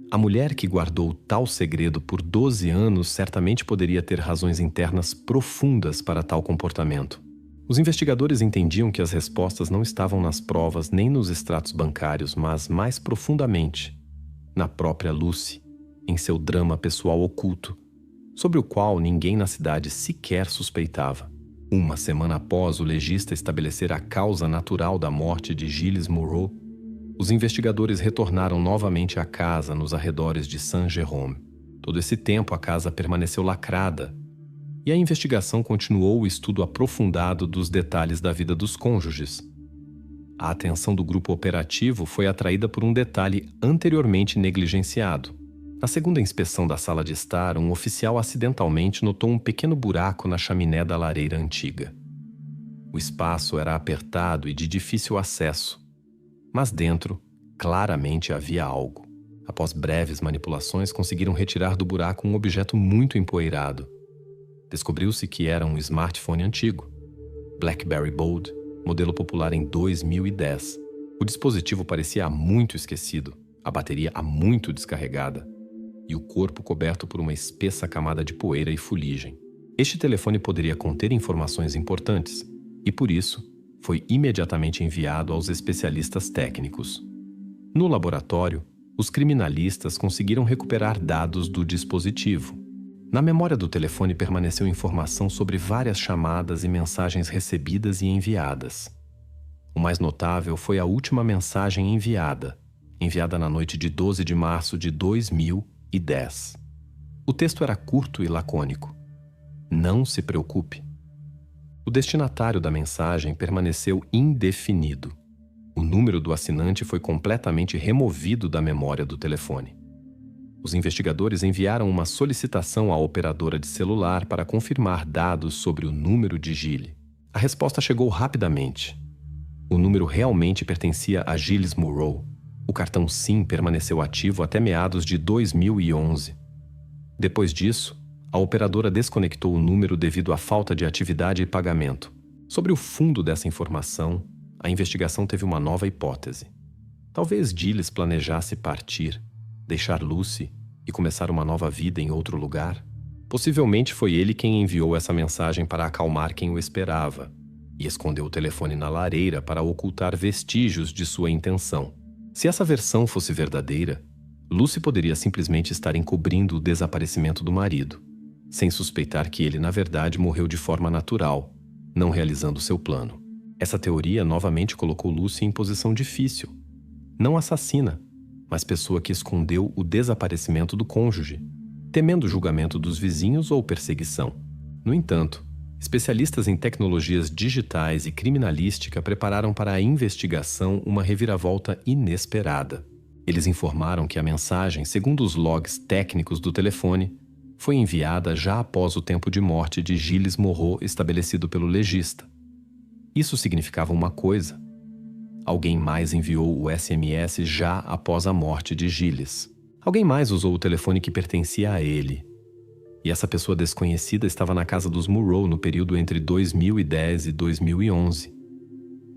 A: A mulher que guardou tal segredo por 12 anos certamente poderia ter razões internas profundas para tal comportamento. Os investigadores entendiam que as respostas não estavam nas provas nem nos extratos bancários, mas mais profundamente na própria Lucy, em seu drama pessoal oculto, sobre o qual ninguém na cidade sequer suspeitava. Uma semana após o legista estabelecer a causa natural da morte de Gilles Monroe, os investigadores retornaram novamente à casa nos arredores de Saint-Jérôme. Todo esse tempo a casa permaneceu lacrada e a investigação continuou o estudo aprofundado dos detalhes da vida dos cônjuges. A atenção do grupo operativo foi atraída por um detalhe anteriormente negligenciado. Na segunda inspeção da sala de estar, um oficial acidentalmente notou um pequeno buraco na chaminé da lareira antiga. O espaço era apertado e de difícil acesso, mas dentro, claramente havia algo. Após breves manipulações, conseguiram retirar do buraco um objeto muito empoeirado. Descobriu-se que era um smartphone antigo, BlackBerry Bold, modelo popular em 2010. O dispositivo parecia há muito esquecido, a bateria há muito descarregada e o corpo coberto por uma espessa camada de poeira e fuligem. Este telefone poderia conter informações importantes e, por isso, foi imediatamente enviado aos especialistas técnicos. No laboratório, os criminalistas conseguiram recuperar dados do dispositivo. Na memória do telefone permaneceu informação sobre várias chamadas e mensagens recebidas e enviadas. O mais notável foi a última mensagem enviada na noite de 12 de março de 2010. O texto era curto e lacônico. Não se preocupe. O destinatário da mensagem permaneceu indefinido. O número do assinante foi completamente removido da memória do telefone. Os investigadores enviaram uma solicitação à operadora de celular para confirmar dados sobre o número de Gilles. A resposta chegou rapidamente. O número realmente pertencia a Gilles Monroe. O cartão SIM permaneceu ativo até meados de 2011. Depois disso, a operadora desconectou o número devido à falta de atividade e pagamento. Sobre o fundo dessa informação, a investigação teve uma nova hipótese. Talvez Gilles planejasse partir, deixar Lucy e começar uma nova vida em outro lugar. Possivelmente foi ele quem enviou essa mensagem para acalmar quem o esperava e escondeu o telefone na lareira para ocultar vestígios de sua intenção. Se essa versão fosse verdadeira, Lucy poderia simplesmente estar encobrindo o desaparecimento do marido, sem suspeitar que ele, na verdade, morreu de forma natural, não realizando seu plano. Essa teoria novamente colocou Lucy em posição difícil. Não assassina, mas pessoa que escondeu o desaparecimento do cônjuge, temendo o julgamento dos vizinhos ou perseguição. No entanto, especialistas em tecnologias digitais e criminalística prepararam para a investigação uma reviravolta inesperada. Eles informaram que a mensagem, segundo os logs técnicos do telefone, foi enviada já após o tempo de morte de Gilles Moreau estabelecido pelo legista. Isso significava uma coisa: alguém mais enviou o SMS já após a morte de Gilles. Alguém mais usou o telefone que pertencia a ele. E essa pessoa desconhecida estava na casa dos Moreau no período entre 2010 e 2011.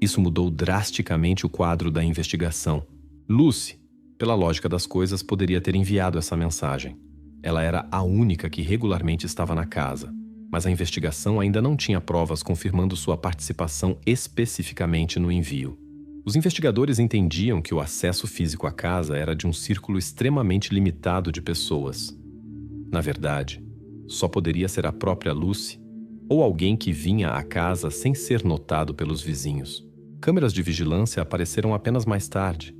A: Isso mudou drasticamente o quadro da investigação. Lucy, pela lógica das coisas, poderia ter enviado essa mensagem. Ela era a única que regularmente estava na casa, mas a investigação ainda não tinha provas confirmando sua participação especificamente no envio. Os investigadores entendiam que o acesso físico à casa era de um círculo extremamente limitado de pessoas. Na verdade, só poderia ser a própria Lucy ou alguém que vinha à casa sem ser notado pelos vizinhos. Câmeras de vigilância apareceram apenas mais tarde,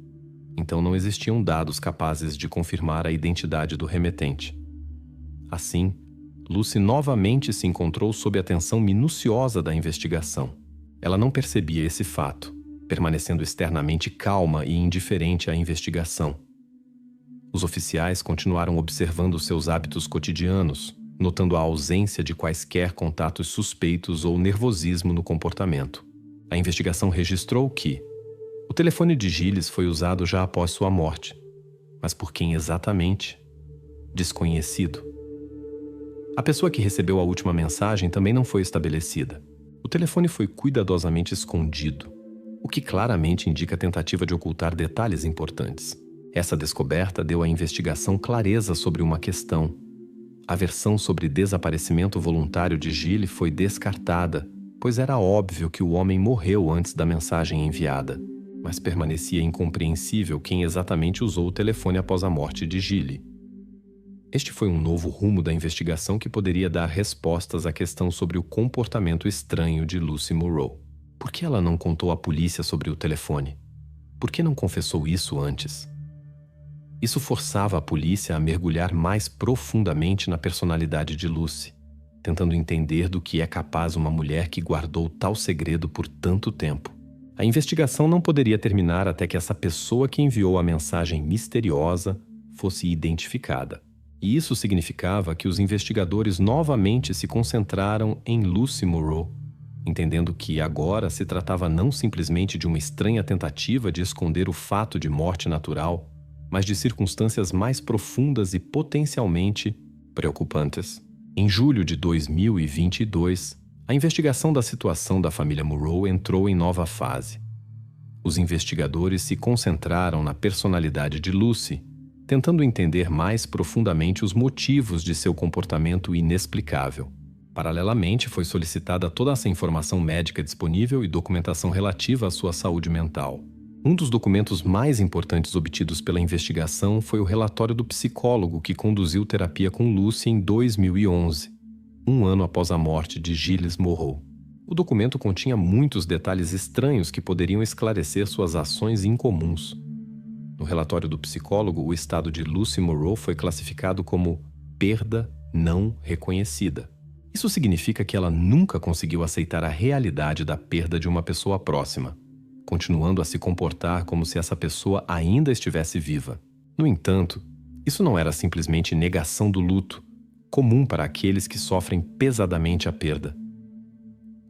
A: então não existiam dados capazes de confirmar a identidade do remetente. Assim, Lucy novamente se encontrou sob a atenção minuciosa da investigação. Ela não percebia esse fato, permanecendo externamente calma e indiferente à investigação. Os oficiais continuaram observando seus hábitos cotidianos, notando a ausência de quaisquer contatos suspeitos ou nervosismo no comportamento. A investigação registrou que o telefone de Gilles foi usado já após sua morte. Mas por quem exatamente? Desconhecido. A pessoa que recebeu a última mensagem também não foi estabelecida. O telefone foi cuidadosamente escondido, o que claramente indica a tentativa de ocultar detalhes importantes. Essa descoberta deu à investigação clareza sobre uma questão. A versão sobre desaparecimento voluntário de Gilles foi descartada, pois era óbvio que o homem morreu antes da mensagem enviada, mas permanecia incompreensível quem exatamente usou o telefone após a morte de Gilles. Este foi um novo rumo da investigação que poderia dar respostas à questão sobre o comportamento estranho de Lucy Moreau. Por que ela não contou à polícia sobre o telefone? Por que não confessou isso antes? Isso forçava a polícia a mergulhar mais profundamente na personalidade de Lucy, tentando entender do que é capaz uma mulher que guardou tal segredo por tanto tempo. A investigação não poderia terminar até que essa pessoa que enviou a mensagem misteriosa fosse identificada. E isso significava que os investigadores novamente se concentraram em Lucy Moreau, entendendo que agora se tratava não simplesmente de uma estranha tentativa de esconder o fato de morte natural, mas de circunstâncias mais profundas e potencialmente preocupantes. Em julho de 2022, a investigação da situação da família Moreau entrou em nova fase. Os investigadores se concentraram na personalidade de Lucy, tentando entender mais profundamente os motivos de seu comportamento inexplicável. Paralelamente, foi solicitada toda essa informação médica disponível e documentação relativa à sua saúde mental. Um dos documentos mais importantes obtidos pela investigação foi o relatório do psicólogo que conduziu terapia com Lucy em 2011, um ano após a morte de Gilles Moreau. O documento continha muitos detalhes estranhos que poderiam esclarecer suas ações incomuns. No relatório do psicólogo, o estado de Lucy Moreau foi classificado como perda não reconhecida. Isso significa que ela nunca conseguiu aceitar a realidade da perda de uma pessoa próxima, continuando a se comportar como se essa pessoa ainda estivesse viva. No entanto, isso não era simplesmente negação do luto, comum para aqueles que sofrem pesadamente a perda.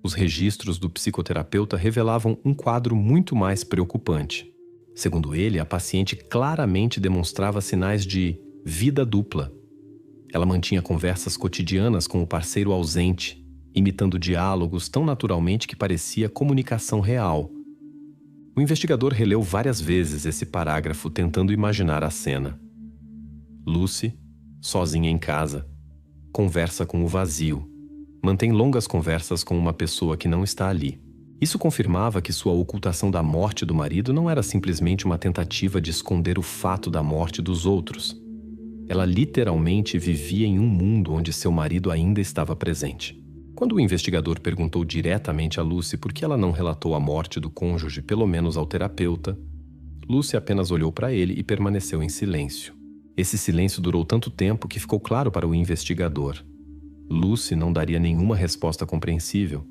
A: Os registros do psicoterapeuta revelavam um quadro muito mais preocupante. Segundo ele, a paciente claramente demonstrava sinais de vida dupla. Ela mantinha conversas cotidianas com o parceiro ausente, imitando diálogos tão naturalmente que parecia comunicação real. O investigador releu várias vezes esse parágrafo tentando imaginar a cena. Lucy, sozinha em casa, conversa com o vazio, mantém longas conversas com uma pessoa que não está ali. Isso confirmava que sua ocultação da morte do marido não era simplesmente uma tentativa de esconder o fato da morte dos outros. Ela literalmente vivia em um mundo onde seu marido ainda estava presente. Quando o investigador perguntou diretamente a Lucy por que ela não relatou a morte do cônjuge, pelo menos ao terapeuta, Lucy apenas olhou para ele e permaneceu em silêncio. Esse silêncio durou tanto tempo que ficou claro para o investigador. Lucy não daria nenhuma resposta compreensível.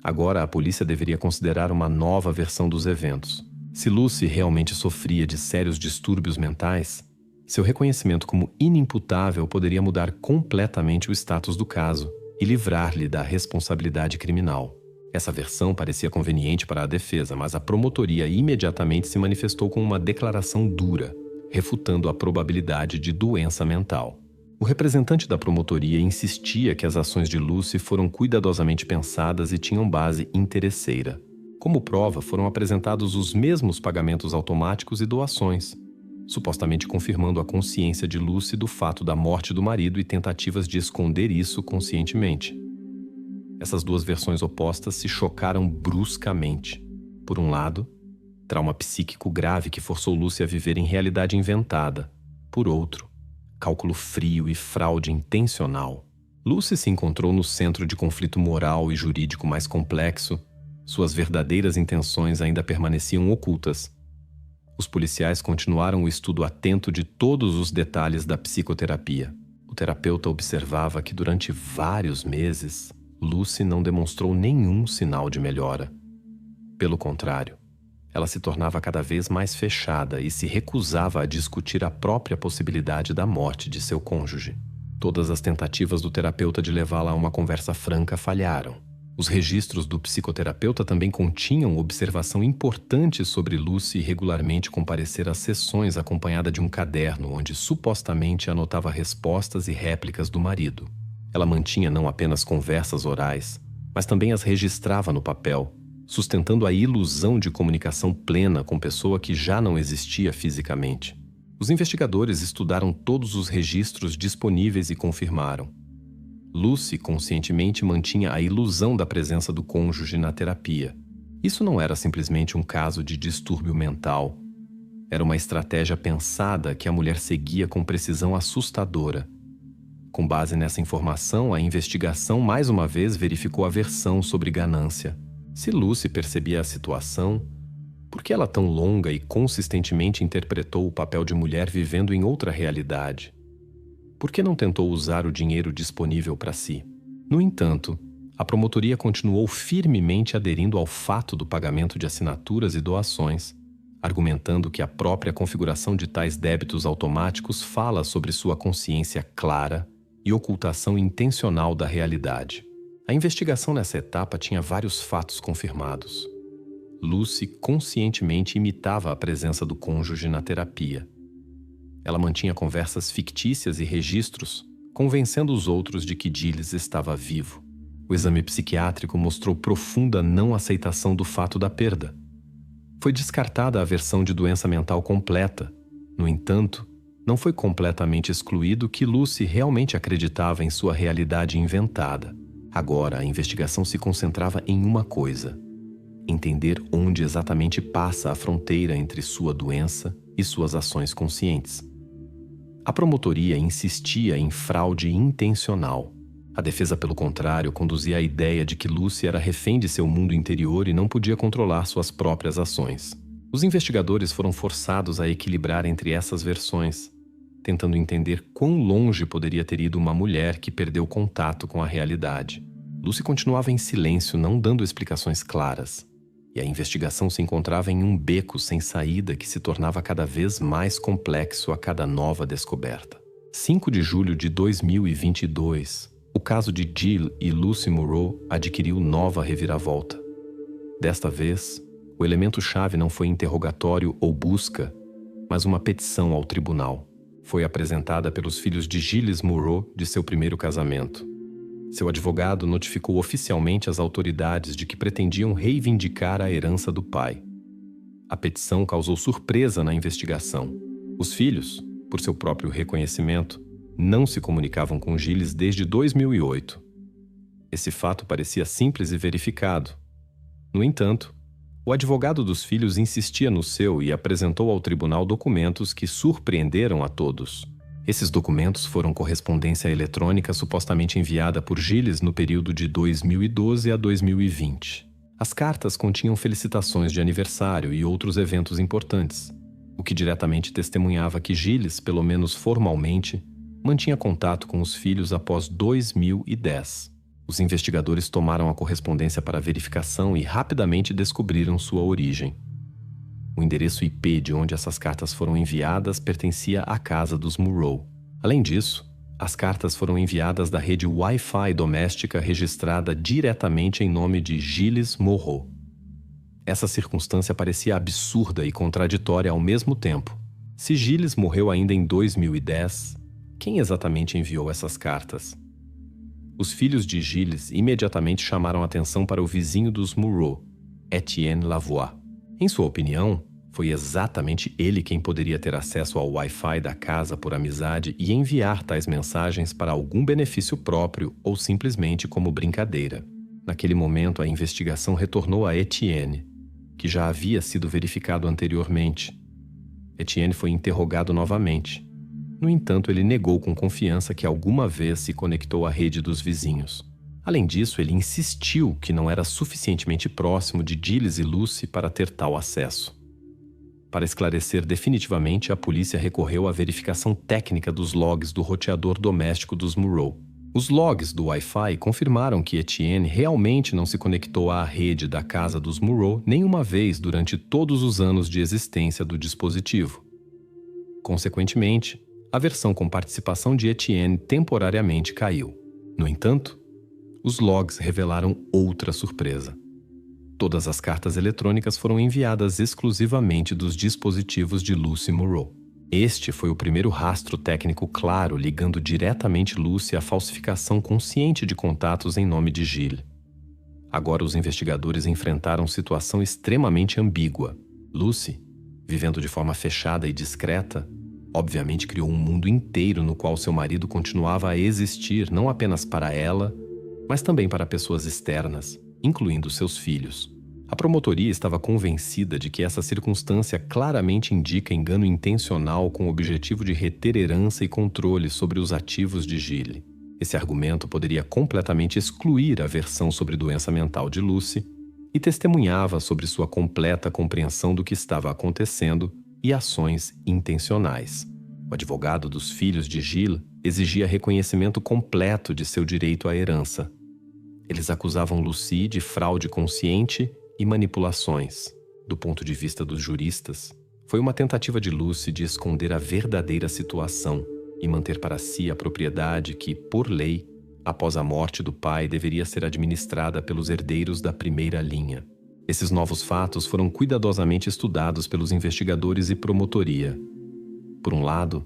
A: Agora a polícia deveria considerar uma nova versão dos eventos. Se Lucy realmente sofria de sérios distúrbios mentais, Seu reconhecimento como inimputável poderia mudar completamente o status do caso e livrar-lhe da responsabilidade criminal. Essa versão parecia conveniente para a defesa, mas a promotoria imediatamente se manifestou com uma declaração dura, refutando a probabilidade de doença mental. O representante da promotoria insistia que as ações de Lucy foram cuidadosamente pensadas e tinham base interesseira. Como prova, foram apresentados os mesmos pagamentos automáticos e doações, supostamente confirmando a consciência de Lucy do fato da morte do marido e tentativas de esconder isso conscientemente. Essas duas versões opostas se chocaram bruscamente. Por um lado, trauma psíquico grave que forçou Lucy a viver em realidade inventada. Por outro, cálculo frio e fraude intencional. Lucy se encontrou no centro de conflito moral e jurídico mais complexo. Suas verdadeiras intenções ainda permaneciam ocultas. Os policiais continuaram o estudo atento de todos os detalhes da psicoterapia. O terapeuta observava que durante vários meses, Lucy não demonstrou nenhum sinal de melhora. Pelo contrário, ela se tornava cada vez mais fechada e se recusava a discutir a própria possibilidade da morte de seu cônjuge. Todas as tentativas do terapeuta de levá-la a uma conversa franca falharam. Os registros do psicoterapeuta também continham observação importante sobre Lucy regularmente comparecer às sessões acompanhada de um caderno onde supostamente anotava respostas e réplicas do marido. Ela mantinha não apenas conversas orais, mas também as registrava no papel, sustentando a ilusão de comunicação plena com pessoa que já não existia fisicamente. Os investigadores estudaram todos os registros disponíveis e confirmaram. Lucy conscientemente mantinha a ilusão da presença do cônjuge na terapia. Isso não era simplesmente um caso de distúrbio mental. Era uma estratégia pensada que a mulher seguia com precisão assustadora. Com base nessa informação, a investigação mais uma vez verificou a versão sobre ganância. Se Lucy percebia a situação, por que ela tão longa e consistentemente interpretou o papel de mulher vivendo em outra realidade? Por que não tentou usar o dinheiro disponível para si? No entanto, a promotoria continuou firmemente aderindo ao fato do pagamento de assinaturas e doações, argumentando que a própria configuração de tais débitos automáticos fala sobre sua consciência clara e ocultação intencional da realidade. A investigação nessa etapa tinha vários fatos confirmados. Lucy conscientemente imitava a presença do cônjuge na terapia. Ela mantinha conversas fictícias e registros, convencendo os outros de que Gilles estava vivo. O exame psiquiátrico mostrou profunda não aceitação do fato da perda. Foi descartada a versão de doença mental completa. No entanto, não foi completamente excluído que Lucy realmente acreditava em sua realidade inventada. Agora, a investigação se concentrava em uma coisa: entender onde exatamente passa a fronteira entre sua doença e suas ações conscientes. A promotoria insistia em fraude intencional. A defesa, pelo contrário, conduzia à ideia de que Lucy era refém de seu mundo interior e não podia controlar suas próprias ações. Os investigadores foram forçados a equilibrar entre essas versões, tentando entender quão longe poderia ter ido uma mulher que perdeu contato com a realidade. Lucy continuava em silêncio, não dando explicações claras. E a investigação se encontrava em um beco sem saída que se tornava cada vez mais complexo a cada nova descoberta. 5 de julho de 2022, o caso de Jill e Lucy Moreau adquiriu nova reviravolta. Desta vez, o elemento-chave não foi interrogatório ou busca, mas uma petição ao tribunal. Foi apresentada pelos filhos de Gilles Moreau de seu primeiro casamento. Seu advogado notificou oficialmente as autoridades de que pretendiam reivindicar a herança do pai. A petição causou surpresa na investigação. Os filhos, por seu próprio reconhecimento, não se comunicavam com Gilles desde 2008. Esse fato parecia simples e verificado. No entanto, o advogado dos filhos insistia no seu e apresentou ao tribunal documentos que surpreenderam a todos. Esses documentos foram correspondência eletrônica supostamente enviada por Gilles no período de 2012 a 2020. As cartas continham felicitações de aniversário e outros eventos importantes, o que diretamente testemunhava que Gilles, pelo menos formalmente, mantinha contato com os filhos após 2010. Os investigadores tomaram a correspondência para verificação e rapidamente descobriram sua origem. O endereço IP de onde essas cartas foram enviadas pertencia à casa dos Monroe. Além disso, as cartas foram enviadas da rede Wi-Fi doméstica registrada diretamente em nome de Gilles Monroe. Essa circunstância parecia absurda e contraditória ao mesmo tempo. Se Gilles morreu ainda em 2010, quem exatamente enviou essas cartas? Os filhos de Gilles imediatamente chamaram atenção para o vizinho dos Monroe, Etienne Lavoie. Em sua opinião, foi exatamente ele quem poderia ter acesso ao Wi-Fi da casa por amizade e enviar tais mensagens para algum benefício próprio ou simplesmente como brincadeira. Naquele momento, a investigação retornou a Etienne, que já havia sido verificado anteriormente. Etienne foi interrogado novamente. No entanto, ele negou com confiança que alguma vez se conectou à rede dos vizinhos. Além disso, ele insistiu que não era suficientemente próximo de Gilles e Lucy para ter tal acesso. Para esclarecer definitivamente, a polícia recorreu à verificação técnica dos logs do roteador doméstico dos Monroe. Os logs do Wi-Fi confirmaram que Etienne realmente não se conectou à rede da casa dos Monroe nenhuma vez durante todos os anos de existência do dispositivo. Consequentemente, a versão com participação de Etienne temporariamente caiu. No entanto, os logs revelaram outra surpresa. Todas as cartas eletrônicas foram enviadas exclusivamente dos dispositivos de Lucy Monroe. Este foi o primeiro rastro técnico claro ligando diretamente Lucy à falsificação consciente de contatos em nome de Gilles. Agora os investigadores enfrentaram situação extremamente ambígua. Lucy, vivendo de forma fechada e discreta, obviamente criou um mundo inteiro no qual seu marido continuava a existir não apenas para ela, mas também para pessoas externas, incluindo seus filhos. A promotoria estava convencida de que essa circunstância claramente indica engano intencional com o objetivo de reter herança e controle sobre os ativos de Gilles. Esse argumento poderia completamente excluir a versão sobre doença mental de Lucy e testemunhava sobre sua completa compreensão do que estava acontecendo e ações intencionais. O advogado dos filhos de Gilles exigia reconhecimento completo de seu direito à herança. Eles acusavam Lucy de fraude consciente e manipulações. Do ponto de vista dos juristas, foi uma tentativa de Lucy de esconder a verdadeira situação e manter para si a propriedade que, por lei, após a morte do pai, deveria ser administrada pelos herdeiros da primeira linha. Esses novos fatos foram cuidadosamente estudados pelos investigadores e promotoria. Por um lado,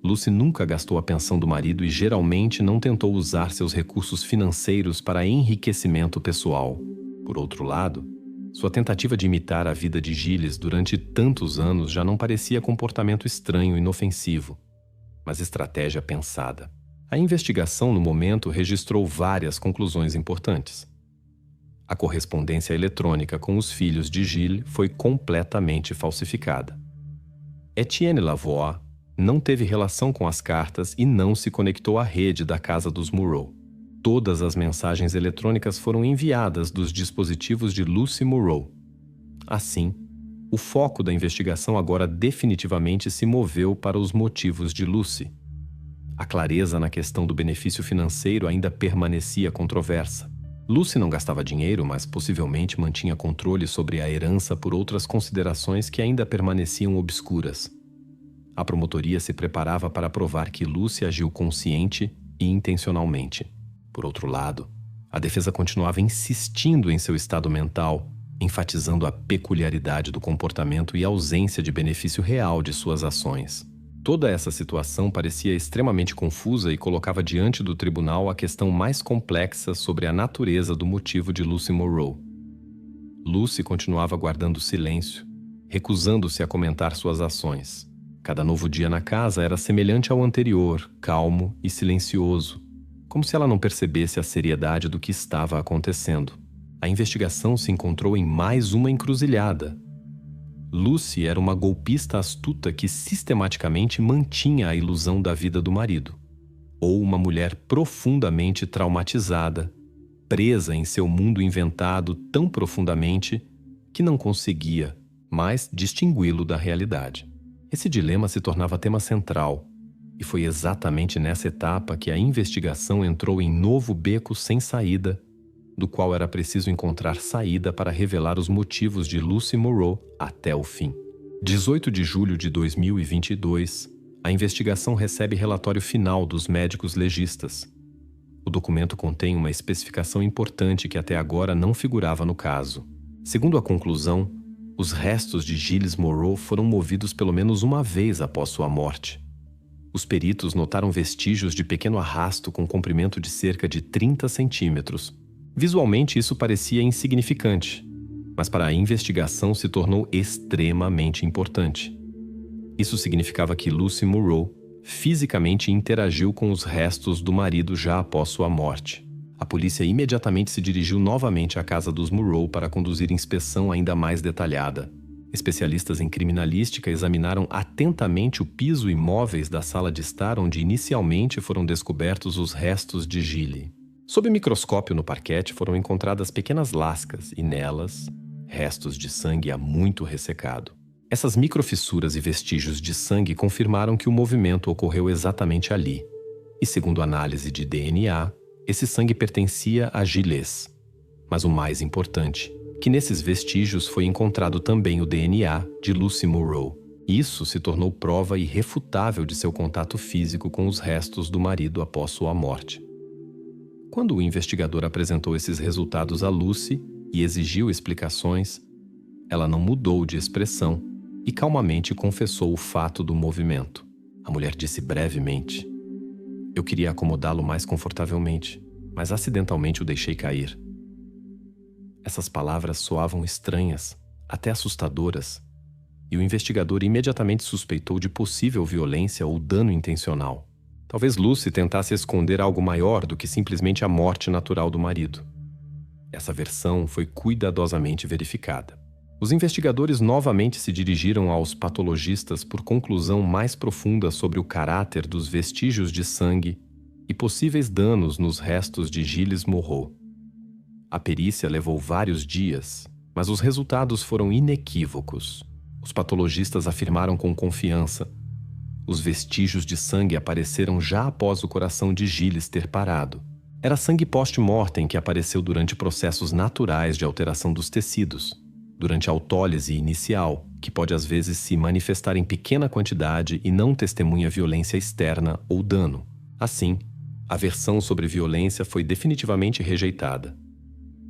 A: Lucy nunca gastou a pensão do marido e geralmente não tentou usar seus recursos financeiros para enriquecimento pessoal. Por outro lado, sua tentativa de imitar a vida de Gilles durante tantos anos já não parecia comportamento estranho e inofensivo, mas estratégia pensada. A investigação, no momento, registrou várias conclusões importantes. A correspondência eletrônica com os filhos de Gilles foi completamente falsificada. Etienne Lavoie não teve relação com as cartas e não se conectou à rede da casa dos Monroe. Todas as mensagens eletrônicas foram enviadas dos dispositivos de Lucy Monroe. Assim, o foco da investigação agora definitivamente se moveu para os motivos de Lucy. A clareza na questão do benefício financeiro ainda permanecia controversa. Lucy não gastava dinheiro, mas possivelmente mantinha controle sobre a herança por outras considerações que ainda permaneciam obscuras. A promotoria se preparava para provar que Lucy agiu consciente e intencionalmente. Por outro lado, a defesa continuava insistindo em seu estado mental, enfatizando a peculiaridade do comportamento e a ausência de benefício real de suas ações. Toda essa situação parecia extremamente confusa e colocava diante do tribunal a questão mais complexa sobre a natureza do motivo de Lucy Monroe. Lucy continuava guardando silêncio, recusando-se a comentar suas ações. Cada novo dia na casa era semelhante ao anterior, calmo e silencioso, como se ela não percebesse a seriedade do que estava acontecendo. A investigação se encontrou em mais uma encruzilhada. Lucy era uma golpista astuta que sistematicamente mantinha a ilusão da vida do marido, ou uma mulher profundamente traumatizada, presa em seu mundo inventado tão profundamente que não conseguia mais distingui-lo da realidade. Esse dilema se tornava tema central, e foi exatamente nessa etapa que a investigação entrou em novo beco sem saída, do qual era preciso encontrar saída para revelar os motivos de Lucy Monroe até o fim. 18 de julho de 2022, a investigação recebe relatório final dos médicos legistas. O documento contém uma especificação importante que até agora não figurava no caso. Segundo a conclusão, os restos de Gilles Moreau foram movidos pelo menos uma vez após sua morte. Os peritos notaram vestígios de pequeno arrasto com comprimento de cerca de 30 centímetros. Visualmente, isso parecia insignificante, mas para a investigação se tornou extremamente importante. Isso significava que Lucy Moreau fisicamente interagiu com os restos do marido já após sua morte. A polícia imediatamente se dirigiu novamente à casa dos Moreau para conduzir inspeção ainda mais detalhada. Especialistas em criminalística examinaram atentamente o piso e móveis da sala de estar onde inicialmente foram descobertos os restos de Gilles. Sob microscópio no parquete foram encontradas pequenas lascas e nelas, restos de sangue há muito ressecado. Essas microfissuras e vestígios de sangue confirmaram que o movimento ocorreu exatamente ali. E segundo análise de DNA, esse sangue pertencia a Gilles. Mas o mais importante, que nesses vestígios foi encontrado também o DNA de Lucy Moreau. Isso se tornou prova irrefutável de seu contato físico com os restos do marido após sua morte. Quando o investigador apresentou esses resultados a Lucy e exigiu explicações, ela não mudou de expressão e calmamente confessou o fato do movimento. A mulher disse brevemente: "Eu queria acomodá-lo mais confortavelmente, mas acidentalmente o deixei cair." Essas palavras soavam estranhas, até assustadoras, e o investigador imediatamente suspeitou de possível violência ou dano intencional. Talvez Lucy tentasse esconder algo maior do que simplesmente a morte natural do marido. Essa versão foi cuidadosamente verificada. Os investigadores novamente se dirigiram aos patologistas por conclusão mais profunda sobre o caráter dos vestígios de sangue e possíveis danos nos restos de Gilles Moreau. A perícia levou vários dias, mas os resultados foram inequívocos. Os patologistas afirmaram com confiança: os vestígios de sangue apareceram já após o coração de Gilles ter parado. Era sangue post-mortem que apareceu durante processos naturais de alteração dos tecidos, durante a autólise inicial, que pode às vezes se manifestar em pequena quantidade e não testemunha violência externa ou dano. Assim, a versão sobre violência foi definitivamente rejeitada.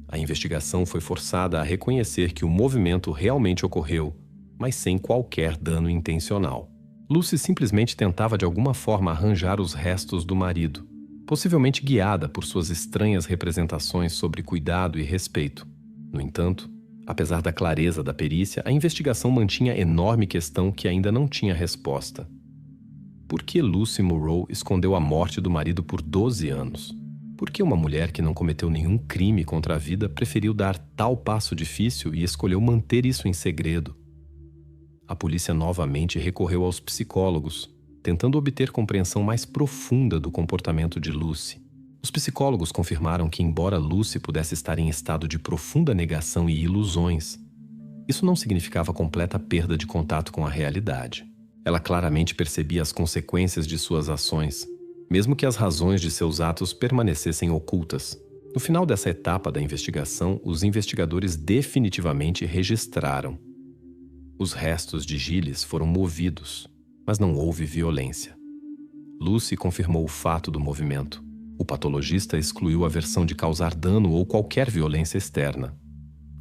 A: A investigação foi forçada a reconhecer que o movimento realmente ocorreu, mas sem qualquer dano intencional. Lucy simplesmente tentava de alguma forma arranjar os restos do marido, possivelmente guiada por suas estranhas representações sobre cuidado e respeito. No entanto, apesar da clareza da perícia, a investigação mantinha enorme questão que ainda não tinha resposta. Por que Lucy Moreau escondeu a morte do marido por 12 anos? Por que uma mulher que não cometeu nenhum crime contra a vida preferiu dar tal passo difícil e escolheu manter isso em segredo? A polícia novamente recorreu aos psicólogos, tentando obter compreensão mais profunda do comportamento de Lucy. Os psicólogos confirmaram que, embora Lucy pudesse estar em estado de profunda negação e ilusões, isso não significava completa perda de contato com a realidade. Ela claramente percebia as consequências de suas ações, mesmo que as razões de seus atos permanecessem ocultas. No final dessa etapa da investigação, os investigadores definitivamente registraram: os restos de Gilles foram movidos, mas não houve violência. Lucy confirmou o fato do movimento. O patologista excluiu a versão de causar dano ou qualquer violência externa.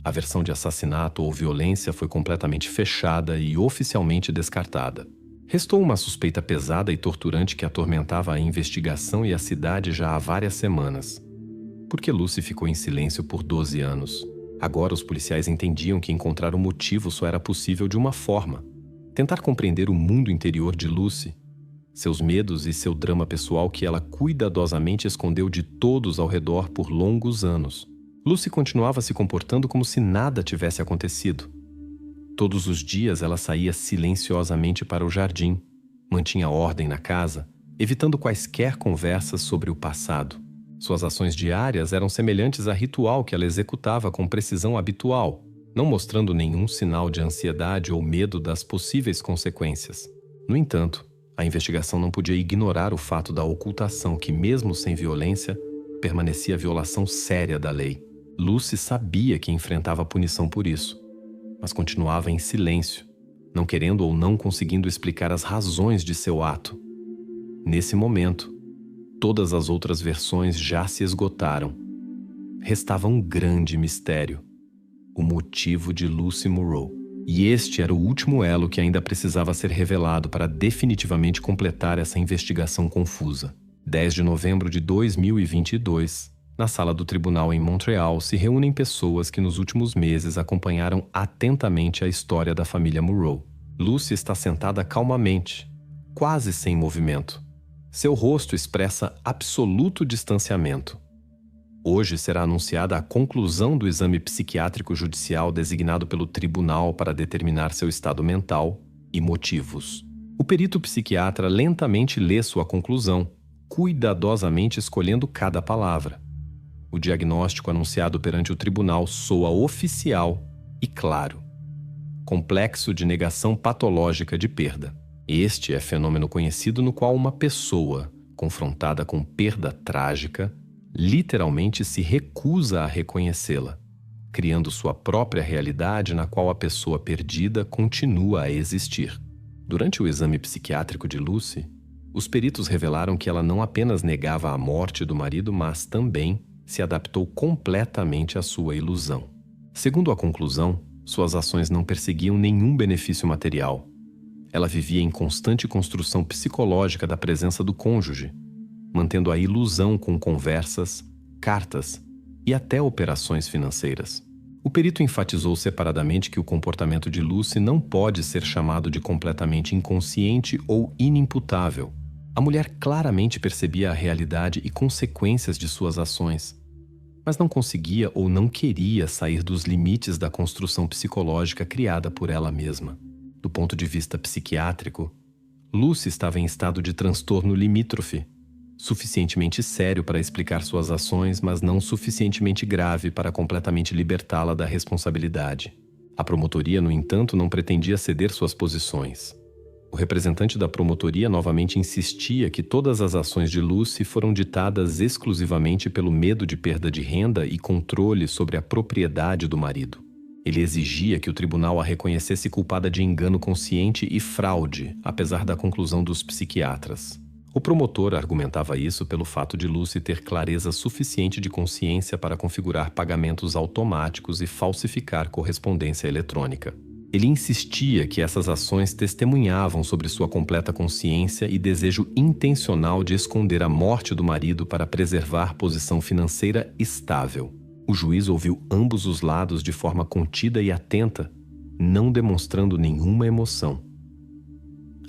A: A versão de assassinato ou violência foi completamente fechada e oficialmente descartada. Restou uma suspeita pesada e torturante que atormentava a investigação e a cidade já há várias semanas. Por que Lucy ficou em silêncio por 12 anos? Agora os policiais entendiam que encontrar o motivo só era possível de uma forma: tentar compreender o mundo interior de Lucy, seus medos e seu drama pessoal que ela cuidadosamente escondeu de todos ao redor por longos anos. Lucy continuava se comportando como se nada tivesse acontecido. Todos os dias ela saía silenciosamente para o jardim, mantinha ordem na casa, evitando quaisquer conversas sobre o passado. Suas ações diárias eram semelhantes a ritual que ela executava com precisão habitual, não mostrando nenhum sinal de ansiedade ou medo das possíveis consequências. No entanto, a investigação não podia ignorar o fato da ocultação que, mesmo sem violência, permanecia violação séria da lei. Lucy sabia que enfrentava punição por isso, mas continuava em silêncio, não querendo ou não conseguindo explicar as razões de seu ato. Nesse momento, todas as outras versões já se esgotaram. Restava um grande mistério: o motivo de Lucy Monroe. E este era o último elo que ainda precisava ser revelado para definitivamente completar essa investigação confusa. 10 de novembro de 2022, na sala do tribunal em Montreal, se reúnem pessoas que nos últimos meses acompanharam atentamente a história da família Monroe. Lucy está sentada calmamente, quase sem movimento. Seu rosto expressa absoluto distanciamento. Hoje será anunciada a conclusão do exame psiquiátrico judicial designado pelo tribunal para determinar seu estado mental e motivos. O perito psiquiatra lentamente lê sua conclusão, cuidadosamente escolhendo cada palavra. O diagnóstico anunciado perante o tribunal soa oficial e claro: complexo de negação patológica de perda. Este é fenômeno conhecido no qual uma pessoa, confrontada com perda trágica, literalmente se recusa a reconhecê-la, criando sua própria realidade na qual a pessoa perdida continua a existir. Durante o exame psiquiátrico de Lucy, os peritos revelaram que ela não apenas negava a morte do marido, mas também se adaptou completamente à sua ilusão. Segundo a conclusão, suas ações não perseguiam nenhum benefício material. Ela vivia em constante construção psicológica da presença do cônjuge, mantendo a ilusão com conversas, cartas e até operações financeiras. O perito enfatizou separadamente que o comportamento de Lucy não pode ser chamado de completamente inconsciente ou inimputável. A mulher claramente percebia a realidade e consequências de suas ações, mas não conseguia ou não queria sair dos limites da construção psicológica criada por ela mesma. Do ponto de vista psiquiátrico, Lucy estava em estado de transtorno limítrofe, suficientemente sério para explicar suas ações, mas não suficientemente grave para completamente libertá-la da responsabilidade. A promotoria, no entanto, não pretendia ceder suas posições. O representante da promotoria novamente insistia que todas as ações de Lucy foram ditadas exclusivamente pelo medo de perda de renda e controle sobre a propriedade do marido. Ele exigia que o tribunal a reconhecesse culpada de engano consciente e fraude, apesar da conclusão dos psiquiatras. O promotor argumentava isso pelo fato de Lucy ter clareza suficiente de consciência para configurar pagamentos automáticos e falsificar correspondência eletrônica. Ele insistia que essas ações testemunhavam sobre sua completa consciência e desejo intencional de esconder a morte do marido para preservar posição financeira estável. O juiz ouviu ambos os lados de forma contida e atenta, não demonstrando nenhuma emoção.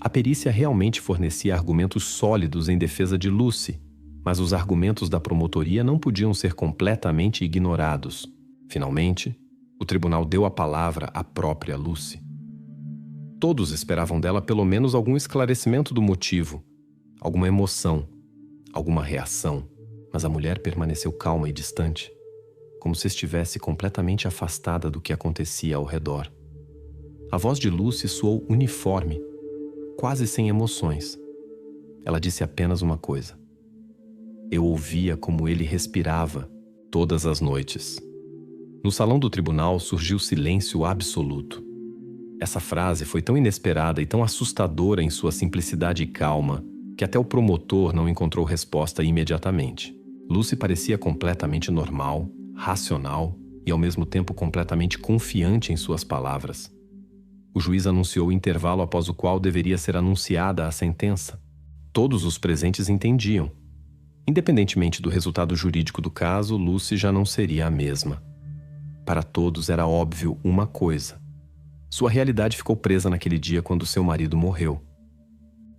A: A perícia realmente fornecia argumentos sólidos em defesa de Lucy, mas os argumentos da promotoria não podiam ser completamente ignorados. Finalmente, o tribunal deu a palavra à própria Lucy. Todos esperavam dela pelo menos algum esclarecimento do motivo, alguma emoção, alguma reação, mas a mulher permaneceu calma e distante, como se estivesse completamente afastada do que acontecia ao redor. A voz de Lucy soou uniforme, quase sem emoções. Ela disse apenas uma coisa: eu ouvia como ele respirava todas as noites. No salão do tribunal surgiu silêncio absoluto. Essa frase foi tão inesperada e tão assustadora em sua simplicidade e calma que até o promotor não encontrou resposta imediatamente. Lucy parecia completamente normal, racional e ao mesmo tempo completamente confiante em suas palavras. O juiz anunciou o intervalo após o qual deveria ser anunciada a sentença. Todos os presentes entendiam. Independentemente do resultado jurídico do caso, Lucy já não seria a mesma. Para todos era óbvio uma coisa: sua realidade ficou presa naquele dia quando seu marido morreu.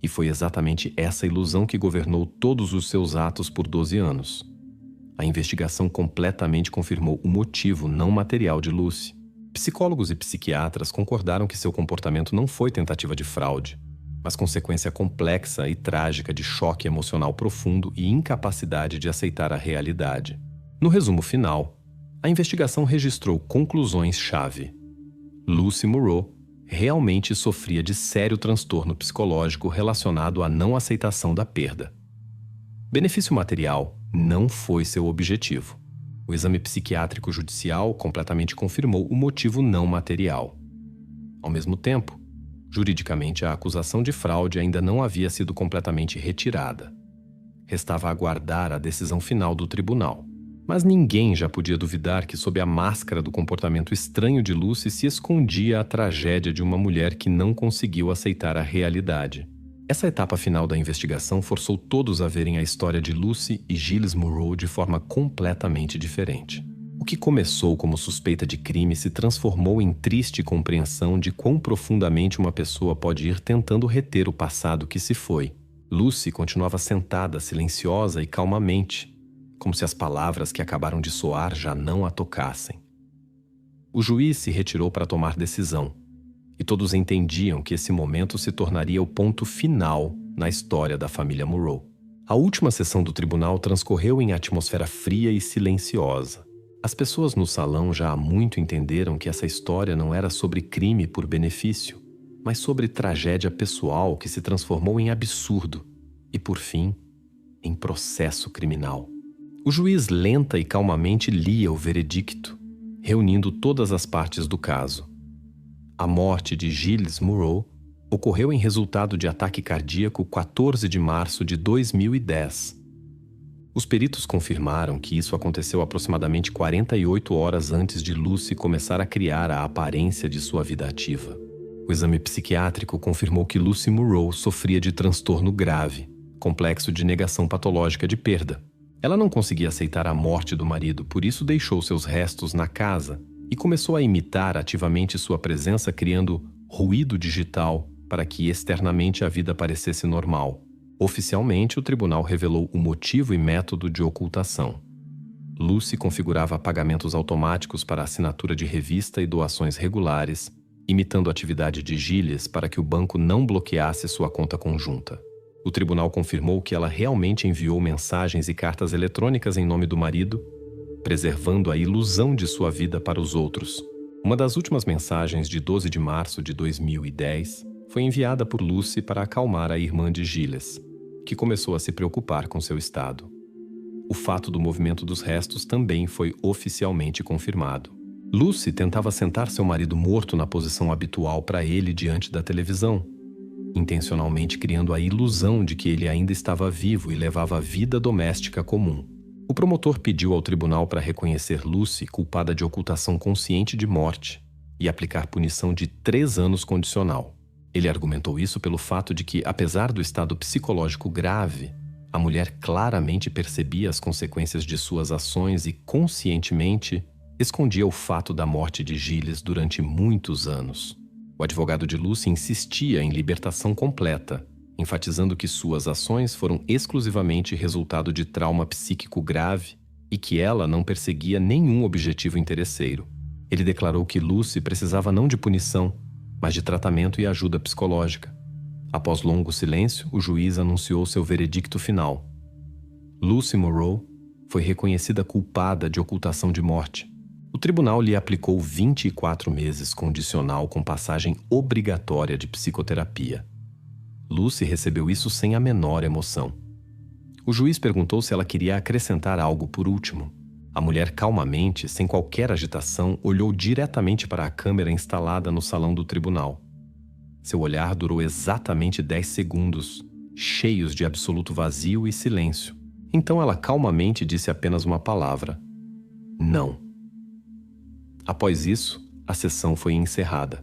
A: E foi exatamente essa ilusão que governou todos os seus atos por 12 anos. A investigação completamente confirmou o motivo não material de Lucy. Psicólogos e psiquiatras concordaram que seu comportamento não foi tentativa de fraude, mas consequência complexa e trágica de choque emocional profundo e incapacidade de aceitar a realidade. No resumo final, a investigação registrou conclusões-chave. Lucy Monroe realmente sofria de sério transtorno psicológico relacionado à não aceitação da perda. Benefício material não foi seu objetivo. O exame psiquiátrico judicial completamente confirmou o motivo não material. Ao mesmo tempo, Juridicamente, a acusação de fraude ainda não havia sido completamente retirada. Restava aguardar a decisão final do tribunal. Mas ninguém já podia duvidar que, sob a máscara do comportamento estranho de Lucy, se escondia a tragédia de uma mulher que não conseguiu aceitar a realidade. Essa etapa final da investigação forçou todos a verem a história de Lucy e Giles Murrow de forma completamente diferente. O que começou como suspeita de crime se transformou em triste compreensão de quão profundamente uma pessoa pode ir tentando reter o passado que se foi. Lucy continuava sentada, silenciosa e calmamente, como se as palavras que acabaram de soar já não a tocassem. O juiz se retirou para tomar decisão, e todos entendiam que esse momento se tornaria o ponto final na história da família Murrow. A última sessão do tribunal transcorreu em atmosfera fria e silenciosa. As pessoas no salão já há muito entenderam que essa história não era sobre crime por benefício, mas sobre tragédia pessoal que se transformou em absurdo e, por fim, em processo criminal. O juiz lenta e calmamente lia o veredicto, reunindo todas as partes do caso. A morte de Giles Murrow ocorreu em resultado de ataque cardíaco 14 de março de 2010. Os peritos confirmaram que isso aconteceu aproximadamente 48 horas antes de Lucy começar a criar a aparência de sua vida ativa. O exame psiquiátrico confirmou que Lucy Murrow sofria de transtorno grave, complexo de negação patológica de perda. Ela não conseguia aceitar a morte do marido, por isso deixou seus restos na casa e começou a imitar ativamente sua presença, criando ruído digital para que externamente a vida parecesse normal. Oficialmente, o tribunal revelou o motivo e método de ocultação. Lucy configurava pagamentos automáticos para assinatura de revista e doações regulares, imitando a atividade de Giles para que o banco não bloqueasse sua conta conjunta. O tribunal confirmou que ela realmente enviou mensagens e cartas eletrônicas em nome do marido, preservando a ilusão de sua vida para os outros. Uma das últimas mensagens, de 12 de março de 2010, foi enviada por Lucy para acalmar a irmã de Giles, que começou a se preocupar com seu estado. O fato do movimento dos restos também foi oficialmente confirmado. Lucy tentava sentar seu marido morto na posição habitual para ele diante da televisão, intencionalmente criando a ilusão de que ele ainda estava vivo e levava a vida doméstica comum. O promotor pediu ao tribunal para reconhecer Lucy culpada de ocultação consciente de morte e aplicar punição de 3 anos condicional. Ele argumentou isso pelo fato de que, apesar do estado psicológico grave, a mulher claramente percebia as consequências de suas ações e, conscientemente, escondia o fato da morte de Giles durante muitos anos. O advogado de Lucy insistia em libertação completa, enfatizando que suas ações foram exclusivamente resultado de trauma psíquico grave e que ela não perseguia nenhum objetivo interesseiro. Ele declarou que Lucy precisava não de punição, mas de tratamento e ajuda psicológica. Após longo silêncio, o juiz anunciou seu veredicto final. Lucy Murrow foi reconhecida culpada de ocultação de morte. O tribunal lhe aplicou 24 meses condicional com passagem obrigatória de psicoterapia. Lucy recebeu isso sem a menor emoção. O juiz perguntou se ela queria acrescentar algo por último. A mulher calmamente, sem qualquer agitação, olhou diretamente para a câmera instalada no salão do tribunal. Seu olhar durou exatamente 10 segundos, cheios de absoluto vazio e silêncio. Então ela calmamente disse apenas uma palavra: não. Após isso, a sessão foi encerrada.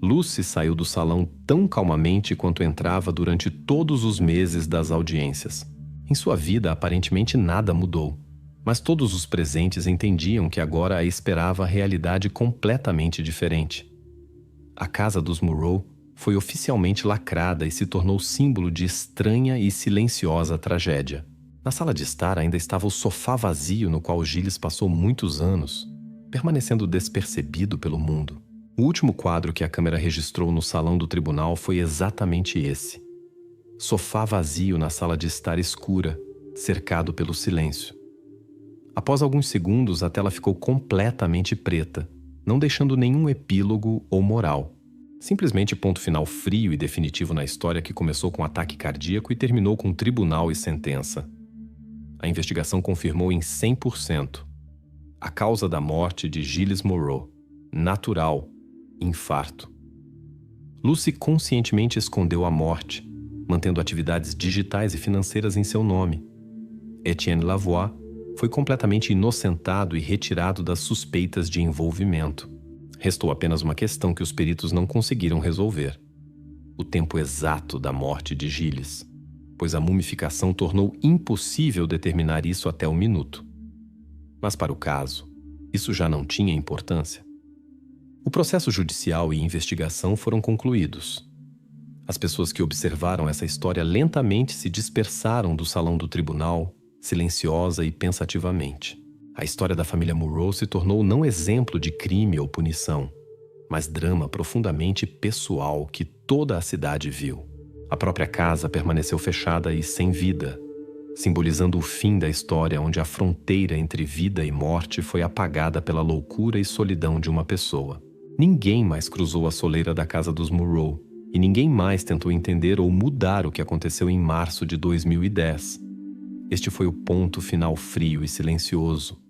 A: Lucy saiu do salão tão calmamente quanto entrava durante todos os meses das audiências. Em sua vida, aparentemente nada mudou, mas todos os presentes entendiam que agora a esperava realidade completamente diferente. A casa dos Murrow foi oficialmente lacrada e se tornou símbolo de estranha e silenciosa tragédia. Na sala de estar ainda estava o sofá vazio no qual Giles passou muitos anos, permanecendo despercebido pelo mundo. O último quadro que a câmera registrou no salão do tribunal foi exatamente esse. Sofá vazio na sala de estar escura, cercado pelo silêncio. Após alguns segundos, a tela ficou completamente preta, não deixando nenhum epílogo ou moral. Simplesmente ponto final frio e definitivo na história que começou com ataque cardíaco e terminou com tribunal e sentença. A investigação confirmou em 100% a causa da morte de Giles Murrow: natural, infarto. Lucy conscientemente escondeu a morte, mantendo atividades digitais e financeiras em seu nome. Etienne Lavoie foi completamente inocentado e retirado das suspeitas de envolvimento. Restou apenas uma questão que os peritos não conseguiram resolver: o tempo exato da morte de Gilles, pois a mumificação tornou impossível determinar isso até o minuto. Mas para o caso, isso já não tinha importância. O processo judicial e investigação foram concluídos. As pessoas que observaram essa história lentamente se dispersaram do salão do tribunal, silenciosa e pensativamente. A história da família Moreau se tornou não exemplo de crime ou punição, mas drama profundamente pessoal que toda a cidade viu. A própria casa permaneceu fechada e sem vida, simbolizando o fim da história onde a fronteira entre vida e morte foi apagada pela loucura e solidão de uma pessoa. Ninguém mais cruzou a soleira da casa dos Moreau, e ninguém mais tentou entender ou mudar o que aconteceu em março de 2010. Este foi o ponto final frio e silencioso,